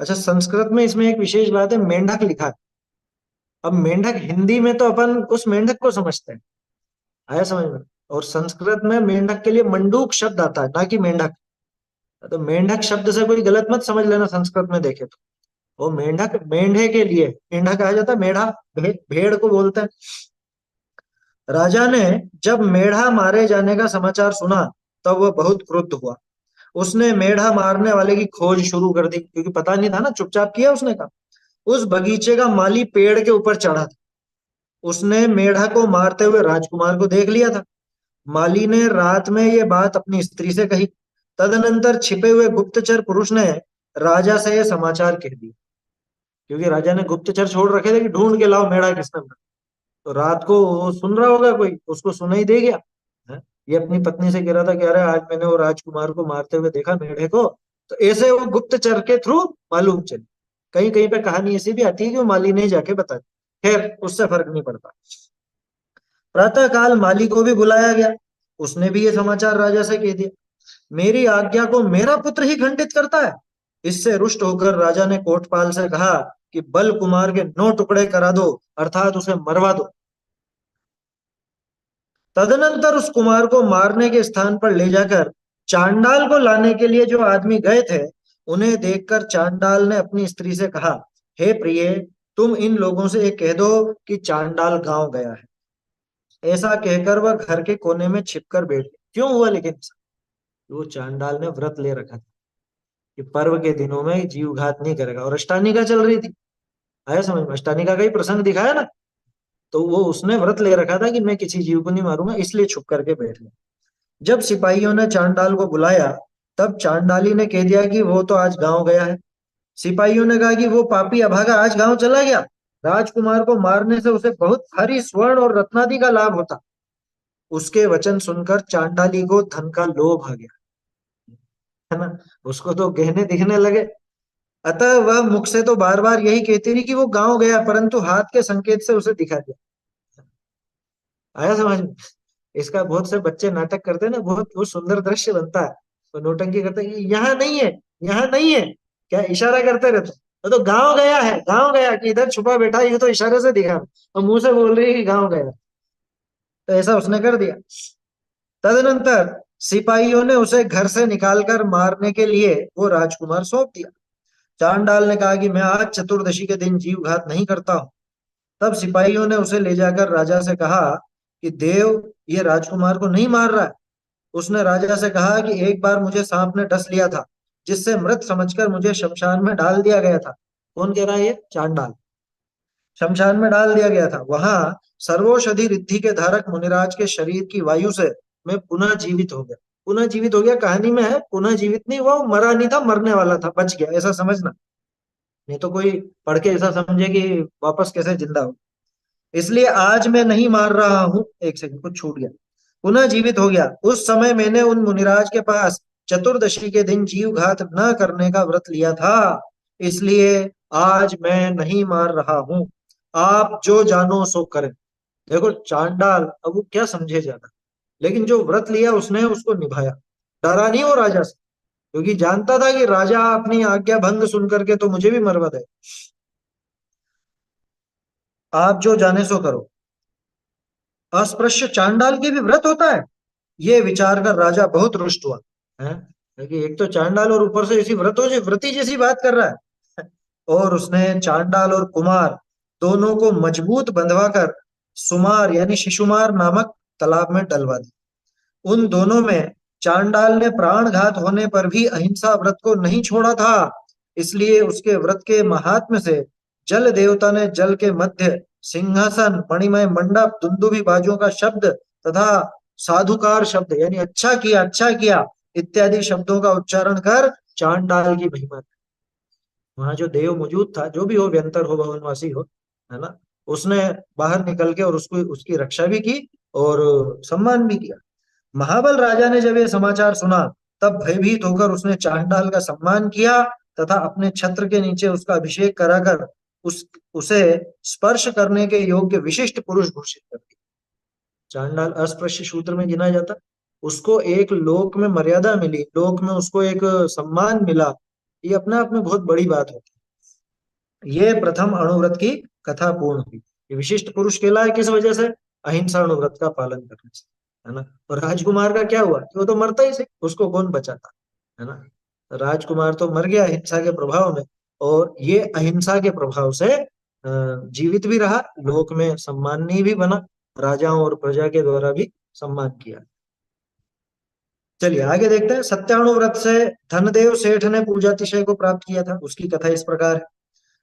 S1: अच्छा, संस्कृत में इसमें एक विशेष बात है, मेंढक लिखा है। अब मेंढक हिंदी में तो अपन उस मेंढक को समझते हैं, आया समझ में। और संस्कृत में मेंढक के लिए मंडूक शब्द आता है, ना कि मेंढक। तो मेंढक शब्द से कोई गलत मत समझ लेना संस्कृत में देखे तो। वो मेंढक मेंढे के लिए मेंढा कहा जाता है, मेढ़ा भेड़ को बोलते हैं। राजा ने जब मेढ़ा मारे जाने का समाचार सुना तब वह बहुत क्रुद्ध हुआ। उसने मेढ़ा मारने वाले की खोज शुरू कर दी, क्योंकि पता नहीं था ना, चुपचाप किया उसने काम। उस बगीचे का माली पेड़ के ऊपर चढ़ा था। उसने मेढ़ा को मारते हुए राजकुमार को देख लिया था। माली ने रात में ये बात अपनी स्त्री से कही। तदनंतर छिपे हुए गुप्तचर पुरुष ने राजा से यह समाचार कह दिया, क्योंकि राजा ने गुप्तचर छोड़ रखे थे कि ढूंढ के लाओ मेढ़ा किसने मारा। तो रात को वो सुन रहा होगा कोई, उसको सुनाई दे गया है? ये अपनी पत्नी से कह रहा था कि अरे आज मैंने वो राजकुमार को मारते हुए देखा, मेढे को। तो ऐसे वो गुप्तचर के थ्रू मालूम चली। कहीं कहीं पे कहानी ऐसी भी आती है कि वो माली ने जाके बता दी। खैर, उससे फर्क नहीं पड़ता। प्रातः काल माली को भी बुलाया गया। उसने भी ये समाचार राजा से कह दिया। मेरी आज्ञा को मेरा पुत्र ही खंडित करता है। इससे रुष्ट होकर राजा ने कोटपाल से कहा कि बल कुमार के 9 टुकड़े करा दो, अर्थात उसे मरवा दो। तदनंतर उस कुमार को मारने के स्थान पर ले जाकर चांडाल को लाने के लिए जो आदमी गए थे, उन्हें देखकर चांडाल ने अपनी स्त्री से कहा, हे प्रिय, तुम इन लोगों से ये कह दो कि चांडाल गांव गया है। ऐसा कहकर वह घर के कोने में छिपकर बैठ गई। क्यों हुआ लेकिन ऐसा? वो चांडाल ने व्रत ले रखा था कि पर्व के दिनों में जीव घात नहीं करेगा, और अष्टानिका चल रही थी। आया समझ में? अष्टानिका का ही प्रसंग दिखाया ना। तो वो उसने व्रत ले रखा था कि मैं किसी जीव को नहीं मारूंगा, इसलिए छुप करके बैठ गया। जब सिपाहियों ने चांडाल को बुलाया, तब चांडाली ने कह दिया कि वो तो आज गांव गया है। सिपाहियों ने कहा कि वो पापी अभागा आज गांव चला गया। राजकुमार को मारने से उसे बहुत भारी स्वर्ण और रत्नादि का लाभ होता। उसके वचन सुनकर चांडाली को धन का लोभ आ गया, है ना। उसको तो गहने दिखने लगे। अतः वह मुख से तो बार बार यही कहती रही कि वो गांव गया, परंतु हाथ के संकेत से उसे दिखा दिया। आया समझ में? इसका बहुत से बच्चे नाटक करते हैं ना, बहुत बहुत सुंदर दृश्य बनता है। तो नौटंकी करते हैं कि यहाँ नहीं है, यहाँ नहीं है, क्या इशारा करते रहते। तो गांव गया है, गांव गया, कि इधर छुपा बैठा, ये तो इशारे से दिखा और मुंह से बोल रही है कि गांव गया। तो ऐसा उसने कर दिया। तदनंतर सिपाहियों ने उसे घर से निकालकर मारने के लिए वो राजकुमार सौंप दिया। चांडाल ने कहा कि मैं आज चतुर्दशी के दिन जीव घात नहीं करता हूँ। तब सिपाहियों ने उसे ले जाकर राजा से कहा कि देव ये राजकुमार को नहीं मार रहा है। उसने राजा से कहा कि एक बार मुझे सांप ने डस लिया था, जिससे मृत समझकर मुझे शमशान में डाल दिया गया था। कौन कह रहा है? ये चांडाल। शमशान में डाल दिया गया था। वहां सर्वौषधि रिद्धि के धारक मुनिराज के शरीर की वायु से मैं पुनः जीवित हो गया। पुनः जीवित हो गया कहानी में है, पुनः जीवित नहीं हुआ, वो मरा नहीं था, मरने वाला था, बच गया, ऐसा समझना। नहीं तो कोई पढ़ के ऐसा समझे कि वापस कैसे जिंदा हो। इसलिए आज मैं नहीं मार रहा हूं, एक सेकंड कुछ छूट गया, पुनः जीवित हो गया। उस समय मैंने उन मुनिराज के पास चतुर्दशी के दिन जीव घात न करने का व्रत लिया था, इसलिए आज मैं नहीं मार रहा हूं। आप जो जानो सो करें। देखो चांडाल, अब वो क्या समझे ज्यादा, लेकिन जो व्रत लिया उसने उसको निभाया, डरा नहीं वो राजा से, क्योंकि जानता था कि राजा अपनी आज्ञा भंग सुन करके तो मुझे भी मरवा दे। आप जो जाने सो करो। अस्पृश्य चांडाल के भी व्रत होता है, ये विचार कर राजा बहुत रुष्ट हुआ है, क्योंकि एक तो चांडाल और ऊपर से इसी व्रती जैसी बात कर रहा है। और उसने चांडाल और कुमार दोनों को मजबूत बंधवा कर सुमार यानी शिशुमार नामक तालाब में डलवा दिया। उन दोनों में चांडाल ने प्राणघात होने पर भी अहिंसा व्रत को नहीं छोड़ा था, इसलिए उसके व्रत के महात्म्य से जल देवता ने जल के मध्य सिंहासन, मणिमय मंडप, दुंदुभि बाजों का शब्द तथा साधुकार शब्द यानी अच्छा किया इत्यादि शब्दों का उच्चारण कर चांडाल की महिमा। वहां जो देव मौजूद था, जो भी हो, व्यंतर हो, भवनवासी हो, है ना, उसने बाहर निकल के और उसको उसकी रक्षा भी की और सम्मान भी किया। महाबल राजा ने जब ये समाचार सुना, तब भयभीत होकर उसने चांडाल का सम्मान किया तथा अपने छत्र के नीचे उसका अभिषेक कराकर उसे स्पर्श करने के योग्य विशिष्ट पुरुष घोषित कर दिया। चांडाल अस्पृश्य शूद्र में गिना जाता, उसको एक लोक में मर्यादा मिली, लोक में उसको एक सम्मान मिला, ये अपने आप में बहुत बड़ी बात होती है। ये प्रथम अणुव्रत की कथा पूर्ण हुई। ये विशिष्ट पुरुष कहलाए किस वजह से? अहिंसा अणुव्रत का पालन करने से, है ना। और राजकुमार का क्या हुआ कि वो तो मरता ही सही, उसको कौन बचाता, है ना। राजकुमार तो मर गया अहिंसा के प्रभाव में, और ये अहिंसा के प्रभाव से जीवित भी रहा, लोक में सम्माननीय भी बना, राजाओं और प्रजा के द्वारा भी सम्मान किया। चलिए आगे देखते हैं। सत्याणु व्रत से धनदेव सेठ ने पूजातिशय को प्राप्त किया था, उसकी कथा इस प्रकार है।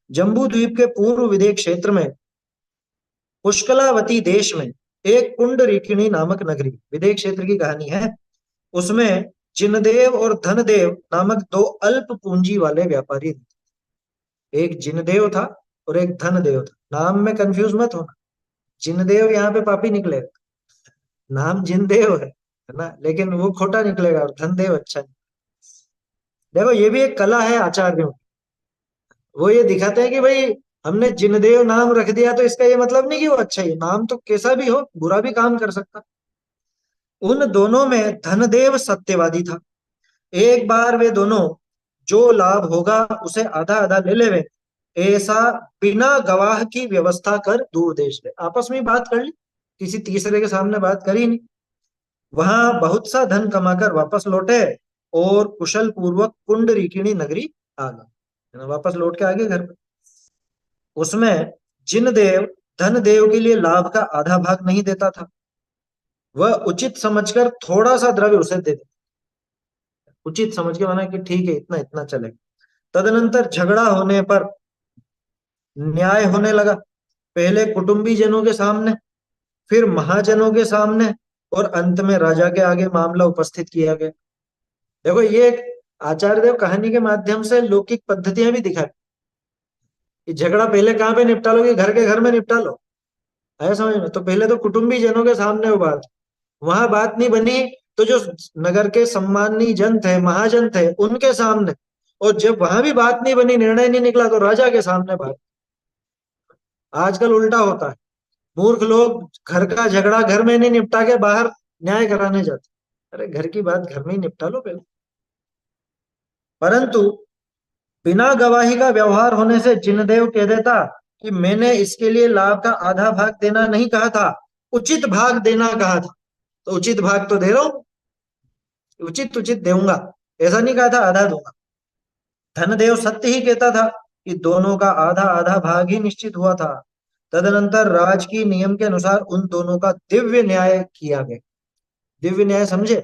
S1: जम्बू द्वीप के पूर्व विदेह क्षेत्र में पुष्कलावती देश में एक पुंडरीकिणी नामक नगरी, विदेह क्षेत्र की कहानी है, उसमें जिनदेव और धनदेव नामक दो अल्प पूंजी वाले व्यापारी थे। एक जिनदेव था और एक धनदेव था, नाम में कंफ्यूज मत होना, जिनदेव यहाँ पे पापी निकलेगा, नाम जिनदेव है ना, लेकिन वो खोटा निकलेगा और धनदेव अच्छा नहीं। देखो ये भी एक कला है आचार्यों की, वो ये दिखाते हैं कि भाई हमने जिनदेव नाम रख दिया तो इसका ये मतलब नहीं कि वो अच्छा ही, नाम तो कैसा भी हो बुरा भी काम कर सकता। उन दोनों में धनदेव सत्यवादी था। एक बार वे दोनों जो लाभ होगा उसे आधा आधा ले लेवे, ऐसा बिना गवाह की व्यवस्था कर दूर देश गए। आपस में ही बात कर ली, किसी तीसरे के सामने बात करी नहीं। वहां बहुत सा धन कमाकर वापस लौटे और कुशल पूर्वक पुंडरीकिणी नगरी आ गए, है ना, वापस लौट के आ गए घर पे। उसमें जिनदेव धनदेव के लिए लाभ का आधा भाग नहीं देता था, वह उचित समझकर थोड़ा सा द्रव्य उसे दे देता, उचित समझ के, माना कि ठीक है इतना इतना चलेगा। तदनंतर झगड़ा होने पर न्याय होने लगा, पहले कुटुंबी जनों के सामने, फिर महाजनों के सामने, और अंत में राजा के आगे मामला उपस्थित किया गया। देखो ये एक आचार्य देव कहानी के माध्यम से लौकिक पद्धतियां भी दिखा कि झगड़ा पहले कहाँ पे निपटा लो, कि घर के घर में निपटा लो, है समझ में। तो पहले तो कुटुंबी जनों के सामने वो बात, वहां बात नहीं बनी तो जो नगर के सम्मानी जन थे, महाजन थे, उनके सामने, और जब वहां भी बात नहीं बनी, निर्णय नहीं निकला, तो राजा के सामने बात। आजकल उल्टा होता है, मूर्ख लोग घर का झगड़ा घर में नहीं निपटा के बाहर न्याय कराने जाते। अरे घर की बात घर में ही निपटा लो पहले। परंतु बिना गवाही का व्यवहार होने से जिनदेव कह देता कि मैंने इसके लिए लाभ का आधा भाग देना नहीं कहा था, उचित भाग देना कहा था, तो उचित भाग तो दे रहा हूं, उचित उचित दूंगा, ऐसा नहीं कहा था आधा दूंगा। धनदेव सत्य ही कहता था कि दोनों का आधा आधा भाग ही निश्चित हुआ था। तदनंतर राज की नियम के अनुसार उन दोनों का दिव्य न्याय किया गया। दिव्य न्याय समझे?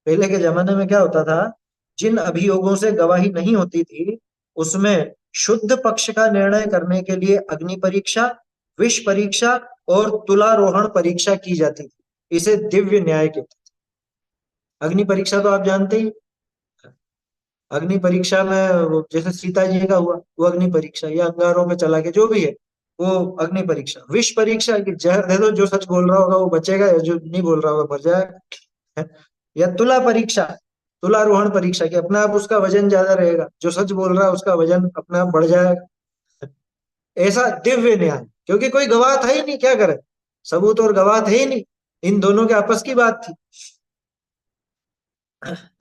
S1: पहले के जमाने में क्या होता था, जिन अभियोगों से गवाही नहीं होती थी उसमें शुद्ध पक्ष का निर्णय करने के लिए अग्नि परीक्षा, विष परीक्षा और तुलारोहण परीक्षा की जाती थी, इसे दिव्य न्याय कहते थे। अग्नि परीक्षा तो आप जानते ही। अग्नि परीक्षा में वो जैसे सीता जी का हुआ, वो अग्नि परीक्षा, या अंगारों में चला के जो भी है, वो अग्नि परीक्षा। विष परीक्षा की जहर दे दो, जो सच बोल रहा होगा वो बचेगा, या जो नहीं बोल रहा होगा मर जाएगा। या तुला परीक्षा, तुलारोहण परीक्षा, कि अपने आप उसका वजन ज्यादा रहेगा, जो सच बोल रहा है उसका वजन अपने आप बढ़ जाएगा। ऐसा दिव्य न्याय, क्योंकि कोई गवाह था ही नहीं, क्या करे, सबूत और गवाह थे ही नहीं, इन दोनों के आपस की बात थी।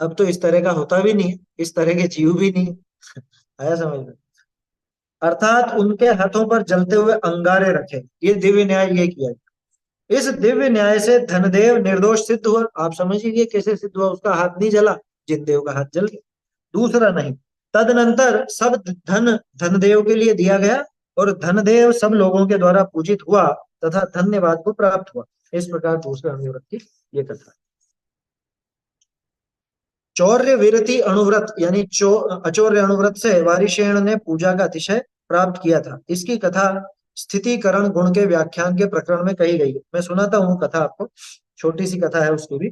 S1: अब तो इस तरह का होता भी नहीं है, इस तरह के जीव भी नहीं है। आया समझ में? अर्थात उनके हाथों पर जलते हुए अंगारे रखे, ये दिव्य न्याय ये किया। इस दिव्य न्याय से धनदेव निर्दोष सिद्ध हुआ। आप समझिए कैसे सिद्ध हुआ, उसका हाथ नहीं जला, जिनदेव का हाथ जल गया। दूसरा नहीं, तदनंतर सब धन धनदेव के लिए दिया गया, और धनदेव सब लोगों के द्वारा पूजित हुआ तथा धन्यवाद को प्राप्त हुआ। इस प्रकार दूसरा अनुव्रत की ये कथा। चौर्य विरति अणुव्रत, यानी अचौर्य अणुव्रत से वारिशेण ने पूजा का अतिशय प्राप्त किया था। इसकी कथा स्थितिकरण गुण के व्याख्यान के प्रकरण में कही गई है। मैं सुनाता हूँ कथा आपको, छोटी सी कथा है उसकी भी।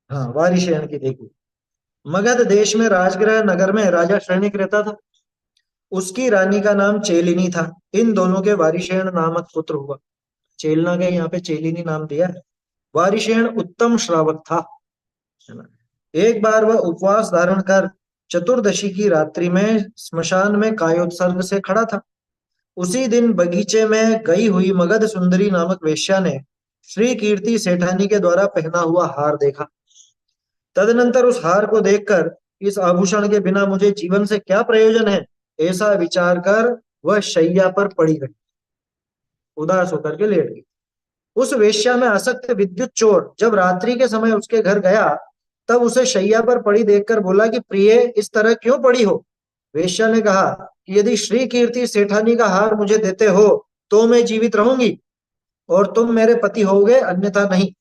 S1: हाँ, वारिशेण की देखिए। मगध देश में राजगृह नगर में राजा सैनिक रहता था। उसकी रानी का नाम चेलिनी था। इन दोनों के वारिशेण नामक पुत्र हुआ। चेलना का यहाँ पे चेलिनी नाम दिया है। वारिशेण उत्तम श्रावक था, है ना। एक बार वह उपवास धारण कर चतुर्दशी की रात्रि में स्मशान में कायोत्सर्ग से खड़ा था। उसी दिन बगीचे में गई हुई मगध सुंदरी नामक वेश्या ने श्री कीर्ति सेठानी के द्वारा पहना हुआ हार देखा। तदनंतर उस हार को देखकर, इस आभूषण के बिना मुझे जीवन से क्या प्रयोजन है, ऐसा विचार कर वह शैया पर पड़ी रही, उदास होकर के लेट गई। उस वेश्या में आसक्त विद्युत चोर जब रात्रि के समय उसके घर गया, तब उसे शैया पर पड़ी देखकर बोला कि प्रिय, इस तरह क्यों पड़ी हो। वेश्या ने कहा कि यदि श्री कीर्ति सेठानी का हार मुझे देते हो तो मैं जीवित रहूंगी और तुम मेरे पति होगे, अन्यथा नहीं।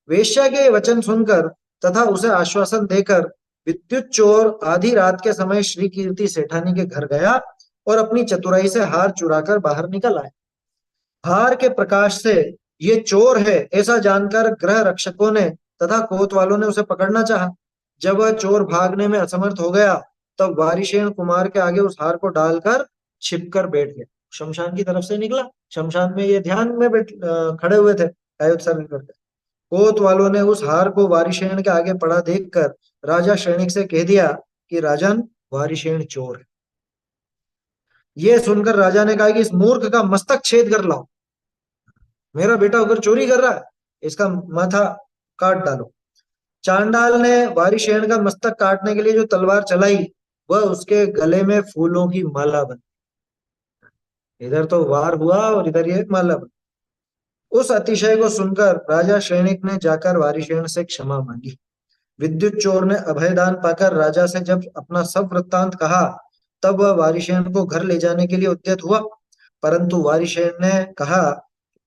S1: वेश्या के वचन सुनकर तथा उसे आश्वासन देकर विद्युत चोर आधी रात के समय श्री कीर्ति सेठानी के घर गया और अपनी चतुराई से हार चुराकर बाहर निकल आया। हार के प्रकाश से ये चोर है ऐसा जानकर गृह रक्षकों ने तथा कोतवालों ने उसे पकड़ना चाहा। जब वह चोर भागने में असमर्थ हो गया, तब वारिशेण कुमार के आगे उस हार को डालकर छिपकर बैठ गया। शमशान की तरफ से निकला, शमशान में ये ध्यान में खड़े हुए थे, कायोत्सर्ग करके। कोतवालों ने उस हार को वारिशेण के आगे पड़ा देखकर राजा सैनिक से कह दिया कि राजन, वारिशेण चोर है। ये सुनकर राजा ने कहा कि इस मूर्ख का मस्तक छेद कर लाओ। मेरा बेटा अगर चोरी कर रहा है, इसका माथा काट डालो। चांडाल ने वारिशेण का मस्तक काटने के लिए जो तलवार चलाई, वह उसके गले में फूलों की माला बन। इधर तो वार हुआ और इधर ये माला बन। उस अतिशय को सुनकर राजा सैनिक ने जाकर वारिशेण से क्षमा मांगी। विद्युत चोर ने अभयदान पाकर राजा से जब अपना सब वृत्तांत कहा, तब वह वारिशेण को घर ले जाने के लिए उद्यत हुआ। परंतु वारिशेण ने कहा,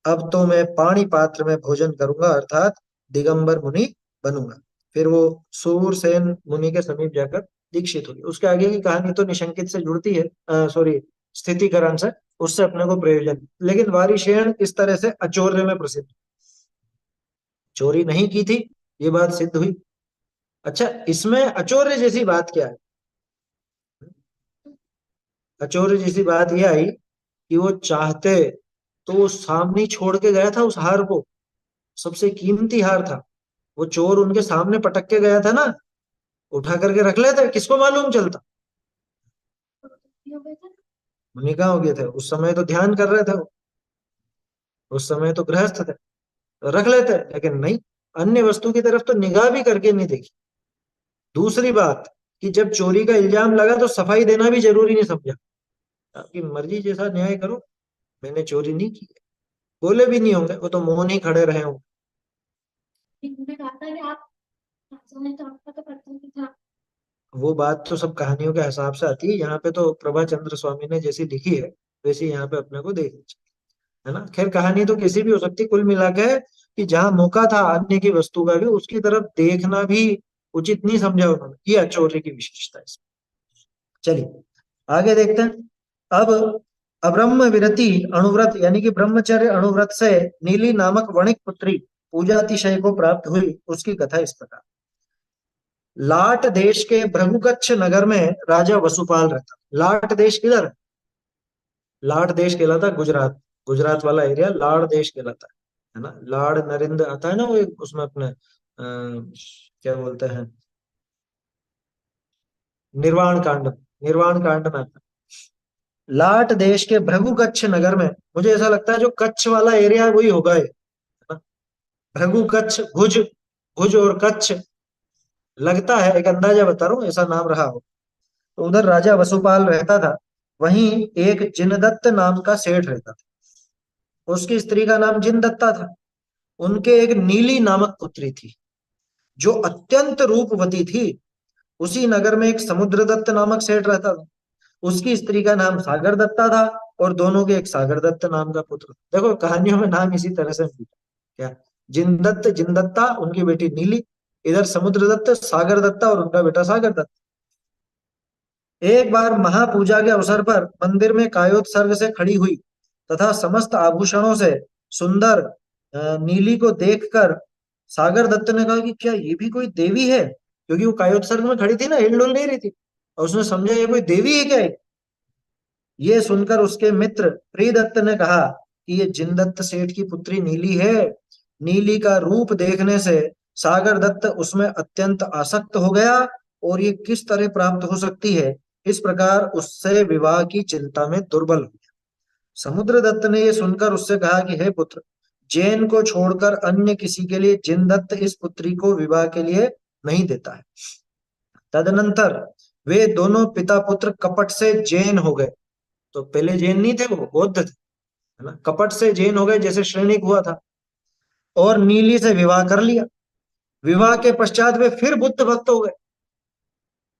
S1: अब तो मैं पानी पात्र में भोजन करूंगा, अर्थात दिगंबर मुनि बनूंगा। फिर वो सूरसेन मुनि के समीप जाकर दीक्षित हुई। उसके आगे की कहानी तो निशंकित से जुड़ती है, सॉरी, स्थितिकरण से, उससे अपने को प्रयोजन। लेकिन वारिशेण इस तरह से अचौर्य में प्रसिद्ध, चोरी नहीं की थी, ये बात सिद्ध हुई। अच्छा, इसमें अचौर्य जैसी बात क्या है? अचौर्य जैसी बात यह आई कि वो चाहते तो वो सामने ही छोड़ के गया था उस हार को, सबसे कीमती हार था। वो चोर उनके सामने पटक के गया था ना, उठा करके रख लेते, किसको मालूम चलता। मुनि कहाँ हो गए थे उस समय, तो ध्यान कर रहे थे वो, उस समय तो गृहस्थ थे, तो रख लेते, लेकिन नहीं, अन्य वस्तु की तरफ तो निगाह भी करके नहीं देखी। दूसरी बात कि जब चोरी का इल्जाम लगा तो सफाई देना भी जरूरी नहीं समझा। आपकी मर्जी जैसा न्याय करो, मैंने चोरी नहीं की है। बोले भी नहीं होंगे, वो तो मौन ही खड़े रहे होंगे। वो बात तो सब कहानियों के हिसाब से आती है, यहाँ पे तो प्रभा चंद्र स्वामी ने जैसी लिखी है वैसी यहाँ पे अपने को देखनी चाहिए, है ना। खैर, कहानी तो किसी भी हो सकती, कुल मिला के कि जहाँ मौका था अन्य की वस्तु का भी, उसकी तरफ देखना भी उचित नहीं समझा उन्होंने। ये अचौर्य की विशेषता है इसमें। चलिए, आगे देखते हैं। अब अब्रह्म विरति अणुव्रत यानी कि ब्रह्मचर्य अणुव्रत से नीली नामक वणिक पुत्री पूजातिशय को प्राप्त हुई, उसकी कथा इस प्रकार। लाट देश के भृगुकच्छ नगर में राजा वसुपाल रहता। लाट देश किधर है? लाट देश कहलाता है गुजरात। गुजरात वाला एरिया लाड़ देश कहलाता है ना। लाड़ नरिंद आता है ना वो उसमें अपने क्या बोलते हैं, निर्वाण कांड, निर्वाण कांड में आता है। लाट देश के भृगु कच्छ नगर में, मुझे ऐसा लगता है जो कच्छ वाला एरिया है वही होगा ये, है ना। भृगु कच्छ, भुज, भुज और कच्छ, लगता है, एक अंदाजा बता रहा हूँ, ऐसा नाम रहा हो। तो उधर राजा वसुपाल रहता था। वहीं एक जिनदत्त नाम का सेठ रहता था। उसकी स्त्री का नाम जिनदत्ता था। उनके एक नीली नामक पुत्री थी जो अत्यंत रूपवती थी। उसी नगर में एक समुद्रदत्त नामक सेठ रहता था। उसकी स्त्री का नाम सागर दत्ता था और दोनों के एक सागर दत्त नाम का पुत्र। देखो कहानियों में नाम इसी तरह से मिलता है। क्या, जिनदत्त जिनदत्ता, उनकी बेटी नीली, इधर समुद्रदत्त सागर दत्ता और उनका बेटा सागर दत्त। एक बार महापूजा के अवसर पर मंदिर में कायोत्सर्ग से खड़ी हुई तथा समस्त आभूषणों से सुंदर नीली को देखकर सागर दत्त ने कहा कि क्या ये भी कोई देवी है, क्योंकि वो कायोत्सर्ग में खड़ी थी ना, हिल डुल नहीं रही थी, और उसने समझा ये कोई देवी है क्या है? ये सुनकर उसके मित्र प्रियदत्त ने कहा कि ये जिनदत्त सेठ की पुत्री नीली है। नीली का रूप देखने से सागर दत्त उसमें अत्यंत आसक्त हो गया और ये किस तरह प्राप्त हो सकती है, इस प्रकार उससे विवाह की चिंता में दुर्बल हो गया। समुद्रदत्त ने ये सुनकर उससे कहा कि हे पुत्र, जैन को छोड़कर अन्य किसी के लिए जिनदत्त इस पुत्री को विवाह के लिए नहीं देता है। तदनंतर वे दोनों पिता पुत्र कपट से जैन हो गए। तो पहले जैन नहीं थे, वो बौद्ध थे, है ना। कपट से जैन हो गए जैसे श्रेणिक हुआ था, और नीली से विवाह कर लिया। विवाह के पश्चात वे फिर बुद्ध भक्त हो गए।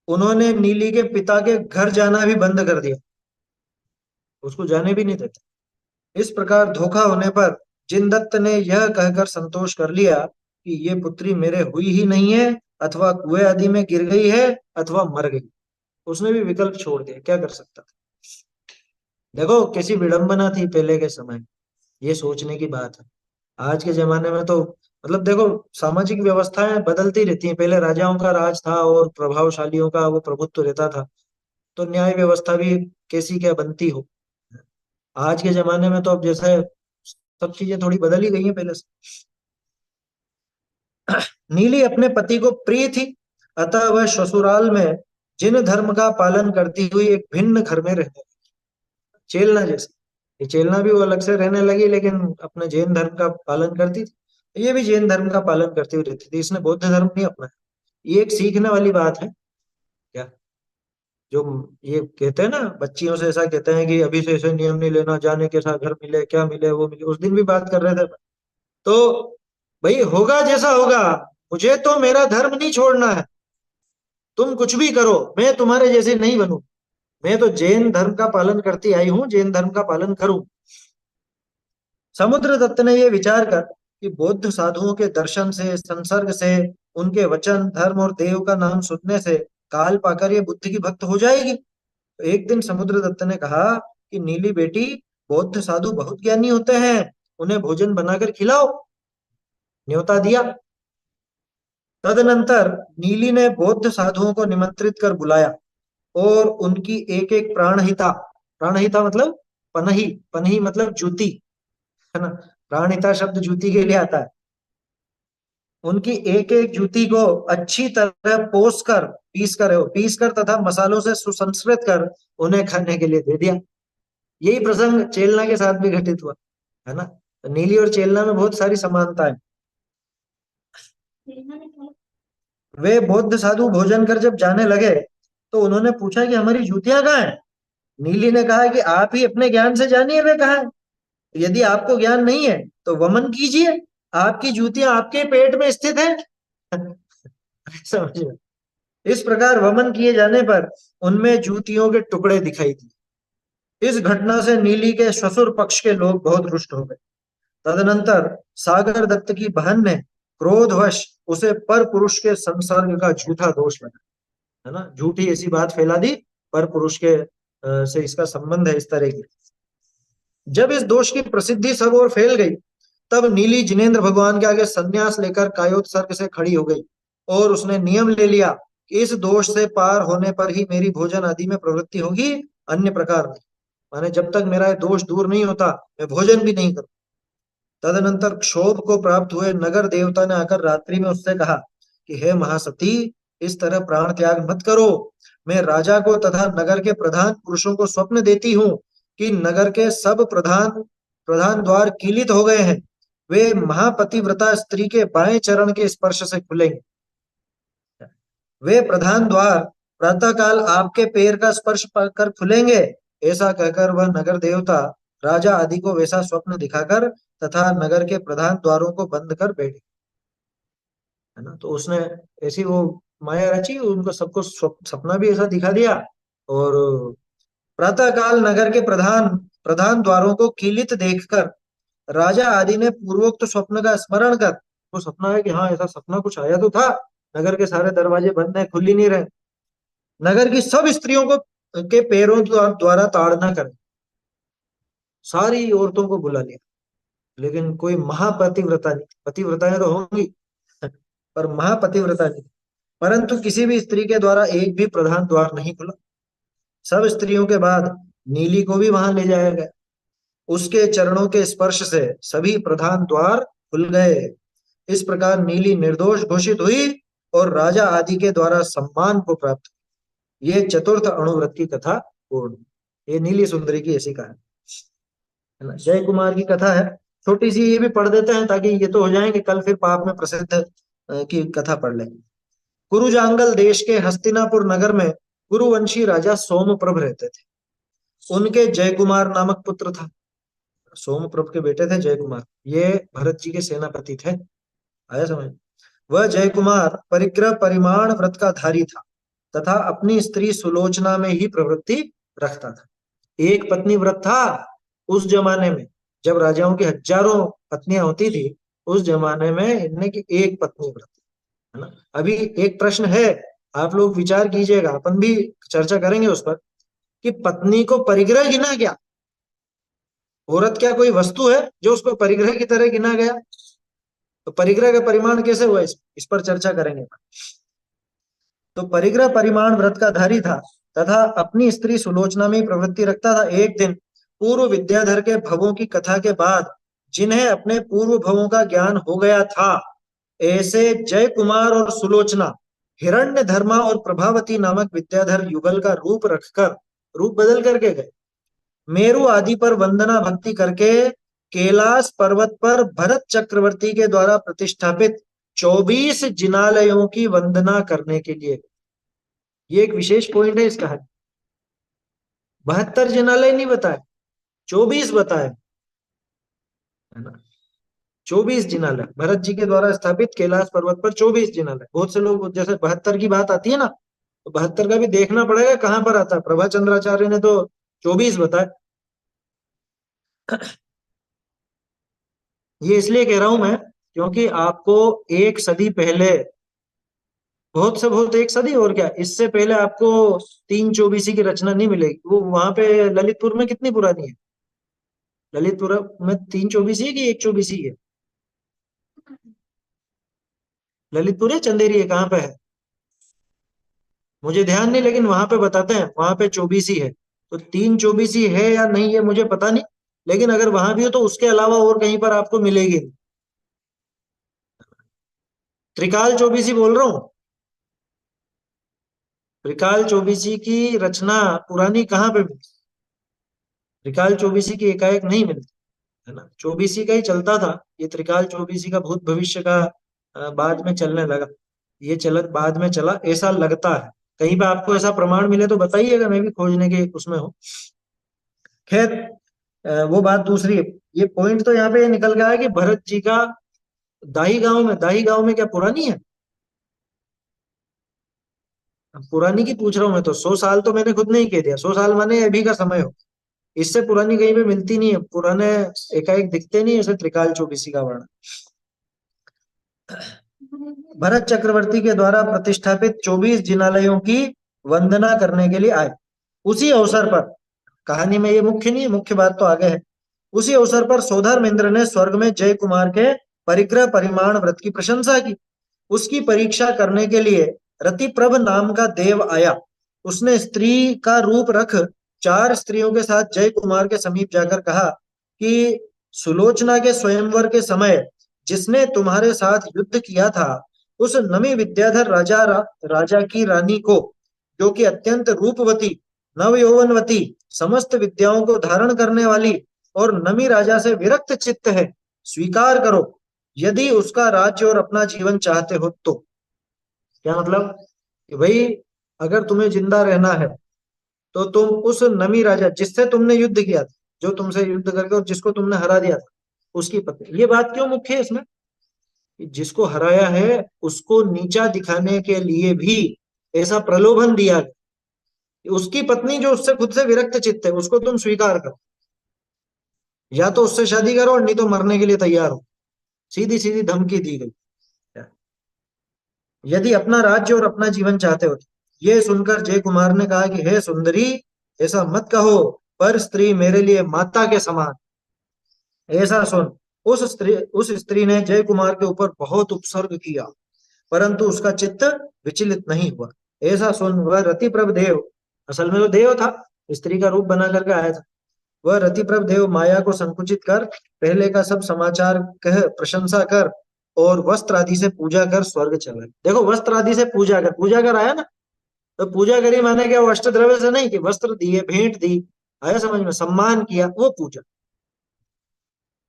S1: उन्होंने नीली के पिता के घर जाना भी बंद कर दिया, उसको जाने भी नहीं देते। इस प्रकार धोखा होने पर जिनदत्त ने यह कहकर संतोष कर लिया कि ये पुत्री मेरे हुई ही नहीं है, अथवा कुएं आदि में गिर गई है, अथवा मर गई। उसने भी विकल्प छोड़ दिया, क्या कर सकता था। देखो कैसी विडंबना थी पहले के समय, ये सोचने की बात है। आज के जमाने में तो मतलब देखो, सामाजिक व्यवस्थाएं बदलती रहती हैं। पहले राजाओं का राज था और प्रभावशालियों का वो प्रभुत्व रहता था, तो न्याय व्यवस्था भी कैसी क्या बनती हो। आज के जमाने में तो अब जैसे सब चीजें थोड़ी बदल ही गई हैं पहले से। नीली अपने पति को प्रिय थी, अतः वह ससुराल में जिन धर्म का पालन करती हुई एक भिन्न घर में रहने लगी। चेलना जैसे, ये चेलना भी वो अलग से रहने लगी, लेकिन अपने जैन धर्म का पालन करती थी। ये भी जैन धर्म का पालन करती हुई रहती थी, इसने बौद्ध धर्म नहीं अपनाया। ये एक सीखने वाली बात है। क्या, जो ये कहते हैं ना, बच्चियों से ऐसा कहते हैं कि अभी से ऐसे नियम नहीं लेना, जाने के साथ घर मिले क्या मिले वो मिले, उस दिन भी बात कर रहे थे। तो भाई होगा जैसा होगा, मुझे तो मेरा धर्म नहीं छोड़ना है। तुम कुछ भी करो, मैं तुम्हारे जैसे नहीं बनूं। मैं तो जैन धर्म का पालन करती आई हूं, जैन धर्म का पालन करूं। समुद्रदत्त ने यह विचार कर कि बौद्ध साधुओं के दर्शन से, संसर्ग से, उनके वचन, धर्म और देव का नाम सुनने से काल पाकर ये बुद्ध की भक्त हो जाएगी। तो एक दिन समुद्रदत्त ने कहा कि नीली बेटी, बौद्ध साधु बहुत ज्ञानी होते हैं, उन्हें भोजन बनाकर खिलाओ। न्योता दिया। तदनंतर नीली ने बौद्ध साधुओं को निमंत्रित कर बुलाया और उनकी एक एक प्राणहिता, प्राणहिता मतलब पनही, पनही मतलब जूती, है ना। प्राणहिता शब्द जूती के लिए आता है। उनकी एक एक जूती को अच्छी तरह पीस कर तथा मसालों से सुसंस्कृत कर उन्हें खाने के लिए दे दिया। यही प्रसंग चेलना के साथ भी घटित हुआ, है ना। तो नीली और चेलना में बहुत सारी समानताएं। वे बौद्ध साधु भोजन कर जब जाने लगे तो उन्होंने पूछा कि हमारी जूतियां कहाँ हैं। नीली ने कहा कि आप ही अपने ज्ञान से जानिए वे कहाँ हैं। यदि आपको ज्ञान नहीं है तो वमन कीजिए, आपकी जूतियां आपके पेट में स्थित है। समझ, इस प्रकार वमन किए जाने पर उनमें जूतियों के टुकड़े दिखाई दिए। इस घटना से नीली के ससुर पक्ष के लोग बहुत रुष्ट हो गए। तदनंतर सागर दत्त की बहन ने क्रोधवश उसे पर पुरुष के संसर्ग का झूठा दोष लगा, है ना, झूठी ऐसी बात फैला दी पर पुरुष के से इसका संबंध है इस तरह की। जब इस दोष की प्रसिद्धि सब ओर फैल गई, तब नीली जिनेंद्र भगवान के आगे संन्यास लेकर कायोत्सर्ग से खड़ी हो गई और उसने नियम ले लिया कि इस दोष से पार होने पर ही मेरी भोजन आदि में प्रवृत्ति होगी, अन्य प्रकार नहीं। माने जब तक मेरा ये दोष दूर नहीं होता, मैं भोजन भी नहीं करूं। तदनंतर क्षोभ को प्राप्त हुए नगर देवता ने आकर रात्रि में उससे कहा कि हे महासती, इस तरह प्राण त्याग मत करो। मैं राजा को तथा नगर के प्रधान पुरुषों को स्वप्न देती हूँ कि नगर के सब प्रधान प्रधान द्वार कीलित हो गए हैं। वे महापतिव्रता स्त्री के बाएं चरण के स्पर्श से खुलेंगे। वे प्रधान द्वार प्रातःकाल आपके पैर का स्पर्श कर खुलेंगे। ऐसा कहकर वह नगर देवता राजा आदि को वैसा स्वप्न दिखाकर तथा नगर के प्रधान द्वारों को बंद कर बैठे। है ना, तो उसने ऐसी वो माया रची, उनको सबको सपना भी ऐसा दिखा दिया। और प्रातःकाल नगर के प्रधान प्रधान द्वारों को कीलित देखकर राजा आदि ने पूर्वोक्त स्वप्न का स्मरण कर, वो सपना है कि हाँ ऐसा सपना कुछ आया तो था, नगर के सारे दरवाजे बंद हैं, खुल ही नहीं रहे, नगर की सब स्त्रियों को के पैरों द्वारा ताड़ना करें, सारी औरतों को बुला लिया। लेकिन कोई महापतिव्रता नहीं, पतिव्रताएं तो होंगी पर महापतिव्रता नहीं। परंतु किसी भी स्त्री के द्वारा एक भी प्रधान द्वार नहीं खुला। सब स्त्रियों के बाद नीली को भी वहां ले जाया गया। उसके चरणों के स्पर्श से सभी प्रधान द्वार खुल गए। इस प्रकार नीली निर्दोष घोषित हुई और राजा आदि के द्वारा सम्मान को प्राप्त हुई। ये चतुर्थ अणुव्रत की कथा पूर्ण। ये नीली सुंदरी की ऐसी कहानी है ना। जय कुमार की कथा है, छोटी सी, ये भी पढ़ देते हैं ताकि ये तो हो जाएंगे, कल फिर पाप में प्रसिद्ध की कथा पढ़ लेंगे। कुरुजांगल देश के हस्तिनापुर नगर में कुरुवंशी राजा सोमप्रभ रहते थे। उनके जय कुमार नामक पुत्र था। सोमप्रभ के बेटे थे जय कुमार, ये भरत जी के सेनापति थे। आया समझ। वह जय कुमार परिग्रह परिमाण व्रत का धारी था तथा अपनी स्त्री सुलोचना में ही प्रवृत्ति रखता था। एक पत्नी व्रत था उस जमाने में, जब राजाओं की हजारों पत्नियां होती थी, उस जमाने में इनने की एक पत्नी व्रत है ना। अभी एक प्रश्न है, आप लोग विचार कीजिएगा, अपन भी चर्चा करेंगे उस पर, कि पत्नी को परिग्रह गिना गया। औरत क्या कोई वस्तु है जो उसको परिग्रह की तरह गिना गया? तो परिग्रह का परिमाण कैसे हुआ, इस पर चर्चा करेंगे। तो परिग्रह परिमाण व्रत का धारी था तथा अपनी स्त्री सुलोचना में ही प्रवृत्ति रखता था। एक दिन पूर्व विद्याधर के भवों की कथा के बाद, जिन्हें अपने पूर्व भवों का ज्ञान हो गया था, ऐसे जय कुमार और सुलोचना हिरण्य धर्मा और प्रभावती नामक विद्याधर युगल का रूप रखकर, रूप बदल करके गए। मेरु आदि पर वंदना भक्ति करके कैलाश पर्वत पर भरत चक्रवर्ती के द्वारा प्रतिष्ठापित 24 जिनालयों की वंदना करने के लिए। ये एक विशेष पॉइंट है इसका। 72 जिनालय नहीं बताए, 24 बताए, है ना। 24 जिनालय भरत जी के द्वारा स्थापित कैलाश पर्वत पर 24 जिनालय। बहुत से लोग जैसे 72 की बात आती है ना, तो 72 का भी देखना पड़ेगा कहां पर आता है। प्रभाचंद्राचार्य ने तो 24 बताए। ये इसलिए कह रहा हूं मैं, क्योंकि आपको एक सदी पहले, बहुत से बहुत एक सदी और क्या, इससे पहले आपको 324 की रचना नहीं मिलेगी। वो वहां पे ललितपुर में कितनी पुरानी है? ललितपुर में 324 है कि 124 है? ललितपुर है चंदेरी है, कहाँ पे है मुझे ध्यान नहीं, लेकिन वहां पे बताते हैं वहां पे 24 है। तो 324 है या नहीं ये मुझे पता नहीं, लेकिन अगर वहां भी हो तो उसके अलावा और कहीं पर आपको मिलेगी नहीं। त्रिकाल चौबीसी बोल रहा हूँ। त्रिकाल चौबीसी की रचना पुरानी कहाँ पे मिलती? त्रिकाल चौबीसी की एकाएक नहीं मिलती, है ना। चौबीसी का ही चलता था। ये त्रिकाल चौबीसी का भूत भविष्य का बाद में चलने लगा। ये चलत बाद में चला ऐसा लगता है। कहीं पे आपको ऐसा प्रमाण मिले तो बताइएगा, मैं भी खोजने के उसमें हूँ। खैर, वो बात दूसरी है। ये पॉइंट तो यहाँ पे निकल गया है कि भरत जी का दाही गांव में क्या पुरानी है? पुरानी की पूछ रहा हूँ मैं तो। 100 साल तो मैंने खुद नहीं कह दिया, 100 साल माने अभी का समय हो। इससे पुरानी कहीं पे मिलती नहीं है, पुराने एकाएक दिखते नहीं ऐसे त्रिकाल चौबीसी का वर्ण। भरत चक्रवर्ती के द्वारा प्रतिष्ठापित 24 जिनालयों की वंदना करने के लिए आए। उसी अवसर पर, कहानी में ये मुख्य नहीं है, मुख्य बात तो आगे है। उसी अवसर पर सौधर्मेंद्र ने स्वर्ग में जय कुमार के परिग्रह परिमाण व्रत की प्रशंसा की। उसकी परीक्षा करने के लिए रतिप्रभ नाम का देव आया। उसने स्त्री का रूप रख 4 स्त्रियों के साथ जय कुमार के समीप जाकर कहा कि सुलोचना के स्वयंवर के समय जिसने तुम्हारे साथ युद्ध किया था, उस नमी विद्याधर राजा की रानी को, जो कि अत्यंत रूपवती, नव यौवनवती, समस्त विद्याओं को धारण करने वाली और नमी राजा से विरक्त चित्त है, स्वीकार करो, यदि उसका राज्य और अपना जीवन चाहते हो तो। क्या मतलब कि भाई, अगर तुम्हें जिंदा रहना है तो तुम उस नमी राजा जिससे तुमने युद्ध किया था, जो तुमसे युद्ध करके और जिसको तुमने हरा दिया था, उसकी पत्नी। ये बात क्यों मुख्य है इसमें कि जिसको हराया है उसको नीचा दिखाने के लिए भी ऐसा प्रलोभन दिया गया कि उसकी पत्नी जो उससे खुद से विरक्त चित्त है उसको तुम स्वीकार करो, या तो उससे शादी करो और नहीं तो मरने के लिए तैयार हो। सीधी सीधी धमकी दी गई, यदि अपना राज्य और अपना जीवन चाहते हो तो। ये सुनकर जय कुमार ने कहा कि हे सुंदरी, ऐसा मत कहो, पर स्त्री मेरे लिए माता के समान। ऐसा सुन, उस स्त्री ने जय कुमार के ऊपर बहुत उपसर्ग किया, परंतु उसका चित्त विचलित नहीं हुआ। ऐसा सुन, वह रतिप्रभ देव, असल में तो देव था, स्त्री का रूप बना करके आया था, वह रतिप्रभ देव माया को संकुचित कर, पहले का सब समाचार कह प्रशंसा कर और वस्त्र आदि से पूजा कर स्वर्ग चला। देखो, वस्त्र आदि से पूजा कर आया ना, तो पूजा करी माने क्या, वो अष्टद्रव्य से नहीं कि वस्त्र दिए, भेंट दी, आया समझ में, सम्मान किया, वो पूजा।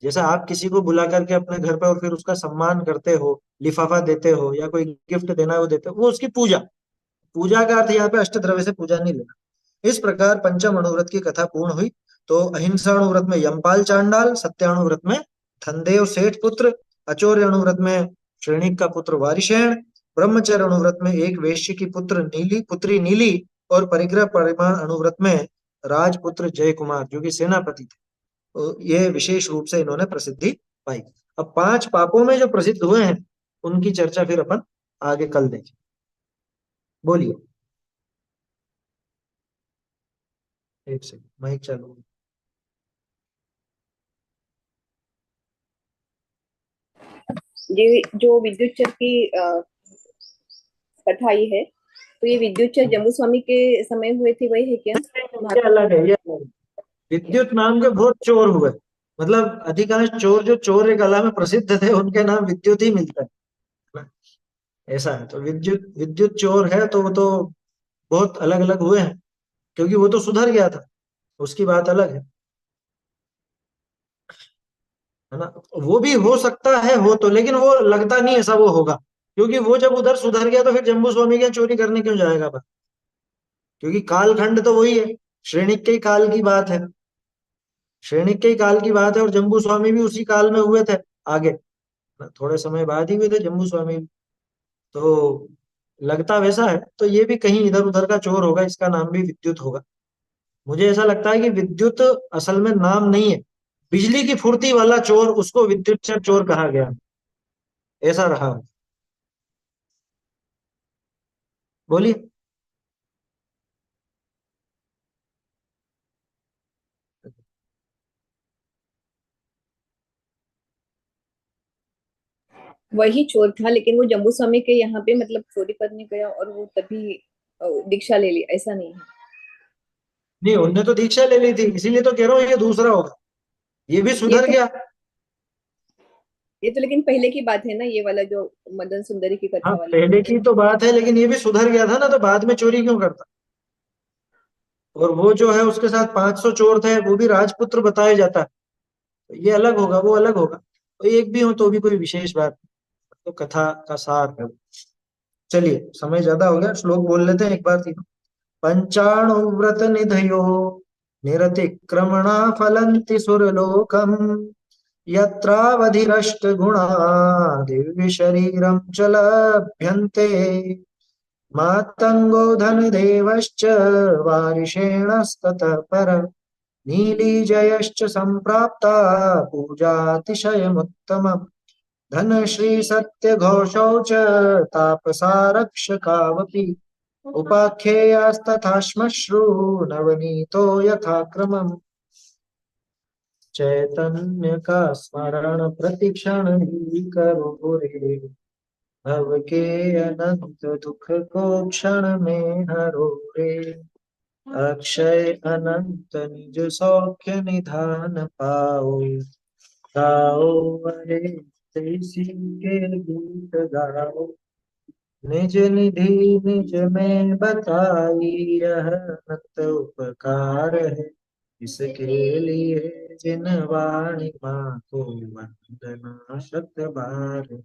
S1: जैसा आप किसी को बुला करके अपने घर पे और फिर उसका सम्मान करते हो, लिफाफा देते हो या कोई गिफ्ट देना है वो देते हो, वो उसकी पूजा। पूजा का अर्थ यहाँ पे अष्टद्रव्य से पूजा नहीं लेना। इस प्रकार पंचम अणुव्रत की कथा पूर्ण हुई। तो अहिंसा अणुव्रत में यमपाल चांडाल, सत्याणुव्रत में धनदेव सेठ पुत्र, अचौर्य अणुव्रत में श्रेणिक का पुत्र वारिशेण, ब्रह्मचर्य अणुव्रत में एक वेश्य की पुत्री नीली, और परिग्रह परिमाण अणुव्रत में राजपुत्र जय कुमार जो कि सेनापति थे। तो ये विशेष रूप से इन्होंने प्रसिद्धि पाई। अब 5 पापों में जो प्रसिद्ध हुए हैं उनकी चर्चा फिर अपन आगे कल देखें। बोलिए। एक सेकंड, माइक चालू है।
S2: ये जो विद्युत चर की कथा ये है, तो ये विद्युत चर जम्मू स्वामी के समय हुए थे, वही है क्या?
S1: ये अलग है, ये अलग है। विद्युत नाम के बहुत चोर हुए, मतलब अधिकांश चोर जो चोर कला में प्रसिद्ध थे उनके नाम विद्युत ही मिलता है। ऐसा है, तो विद्युत विद्युत चोर है तो वो तो बहुत अलग अलग हुए हैं, क्योंकि वो तो सुधर गया था, उसकी बात अलग है ना। वो भी हो सकता है हो तो, लेकिन वो लगता नहीं ऐसा वो होगा, क्योंकि वो जब उधर सुधर गया तो फिर जम्बू स्वामी के यहाँ चोरी करने क्यों जाएगा बस, क्योंकि कालखंड तो वही है, श्रेणिक के ही काल की बात है, श्रेणिक के ही काल की बात है, और जम्बू स्वामी भी उसी काल में हुए थे आगे, थोड़े समय बाद ही हुए थे जम्बू स्वामी भी। तो लगता वैसा है, तो ये भी कहीं इधर उधर का चोर होगा, इसका नाम भी विद्युत होगा। मुझे ऐसा लगता है कि विद्युत असल में नाम नहीं है, बिजली की फुर्ती वाला चोर उसको विद्युत चोर कहा गया, ऐसा रहा। बोलिए।
S2: वही चोर था, लेकिन वो जम्मू स्वामी के यहाँ पे मतलब चोरी करने गया और वो तभी दीक्षा ले ली, ऐसा नहीं है?
S1: नहीं, उनने तो दीक्षा ले ली थी, इसीलिए तो कह रहा हूँ ये दूसरा होगा, ये भी
S2: ये
S1: सुधर
S2: तो
S1: गया।
S2: ये तो लेकिन पहले की बात है ना, ये वाला जो मदन सुंदरी की
S1: हाँ,
S2: कथा वाली।
S1: पहले की तो बात है, लेकिन ये भी सुधर गया था ना, तो बाद में चोरी क्यों करता। और वो जो है उसके साथ 500 चोर थे, वो भी राजपुत्र बताया जाता है, तो ये अलग होगा, वो अलग होगा, तो एक भी हो तो भी कोई विशेष बात नहीं। तो कथा का सार है। चलिए, समय ज्यादा हो गया, श्लोक बोल लेते हैं एक बार तीनों। पंचाणुव्रत निधयो निरतिक्रमणा फलन्ति सुरलोकम्, यत्रावधिरष्ट गुणा दिव्य शरीरं च लभ्यन्ते, मातंगो धनदेवश्च वारिषेणस्ततः पर, नीलीजयश्च सम्प्राप्ता पूजातिशयमुत्तमम्, धनश्री सत्यघोषौ च तापसारक्षकावपि। उपाख्येयास्तथा श्मश्रु नवनीतो यथा क्रमम् चैतन्य का स्मरण प्रतिक्षण ही करो रे। भव के अनंत दुख को क्षण में हरो रे। अक्षय अनंत निज सौख्य निधान पाओ। गाओ अरे इसी के गीत गाओ। निज निधि निज में बताई यह अनंत उपकार है। इसके लिए जिन वाणी माँ को वंदना शत बार।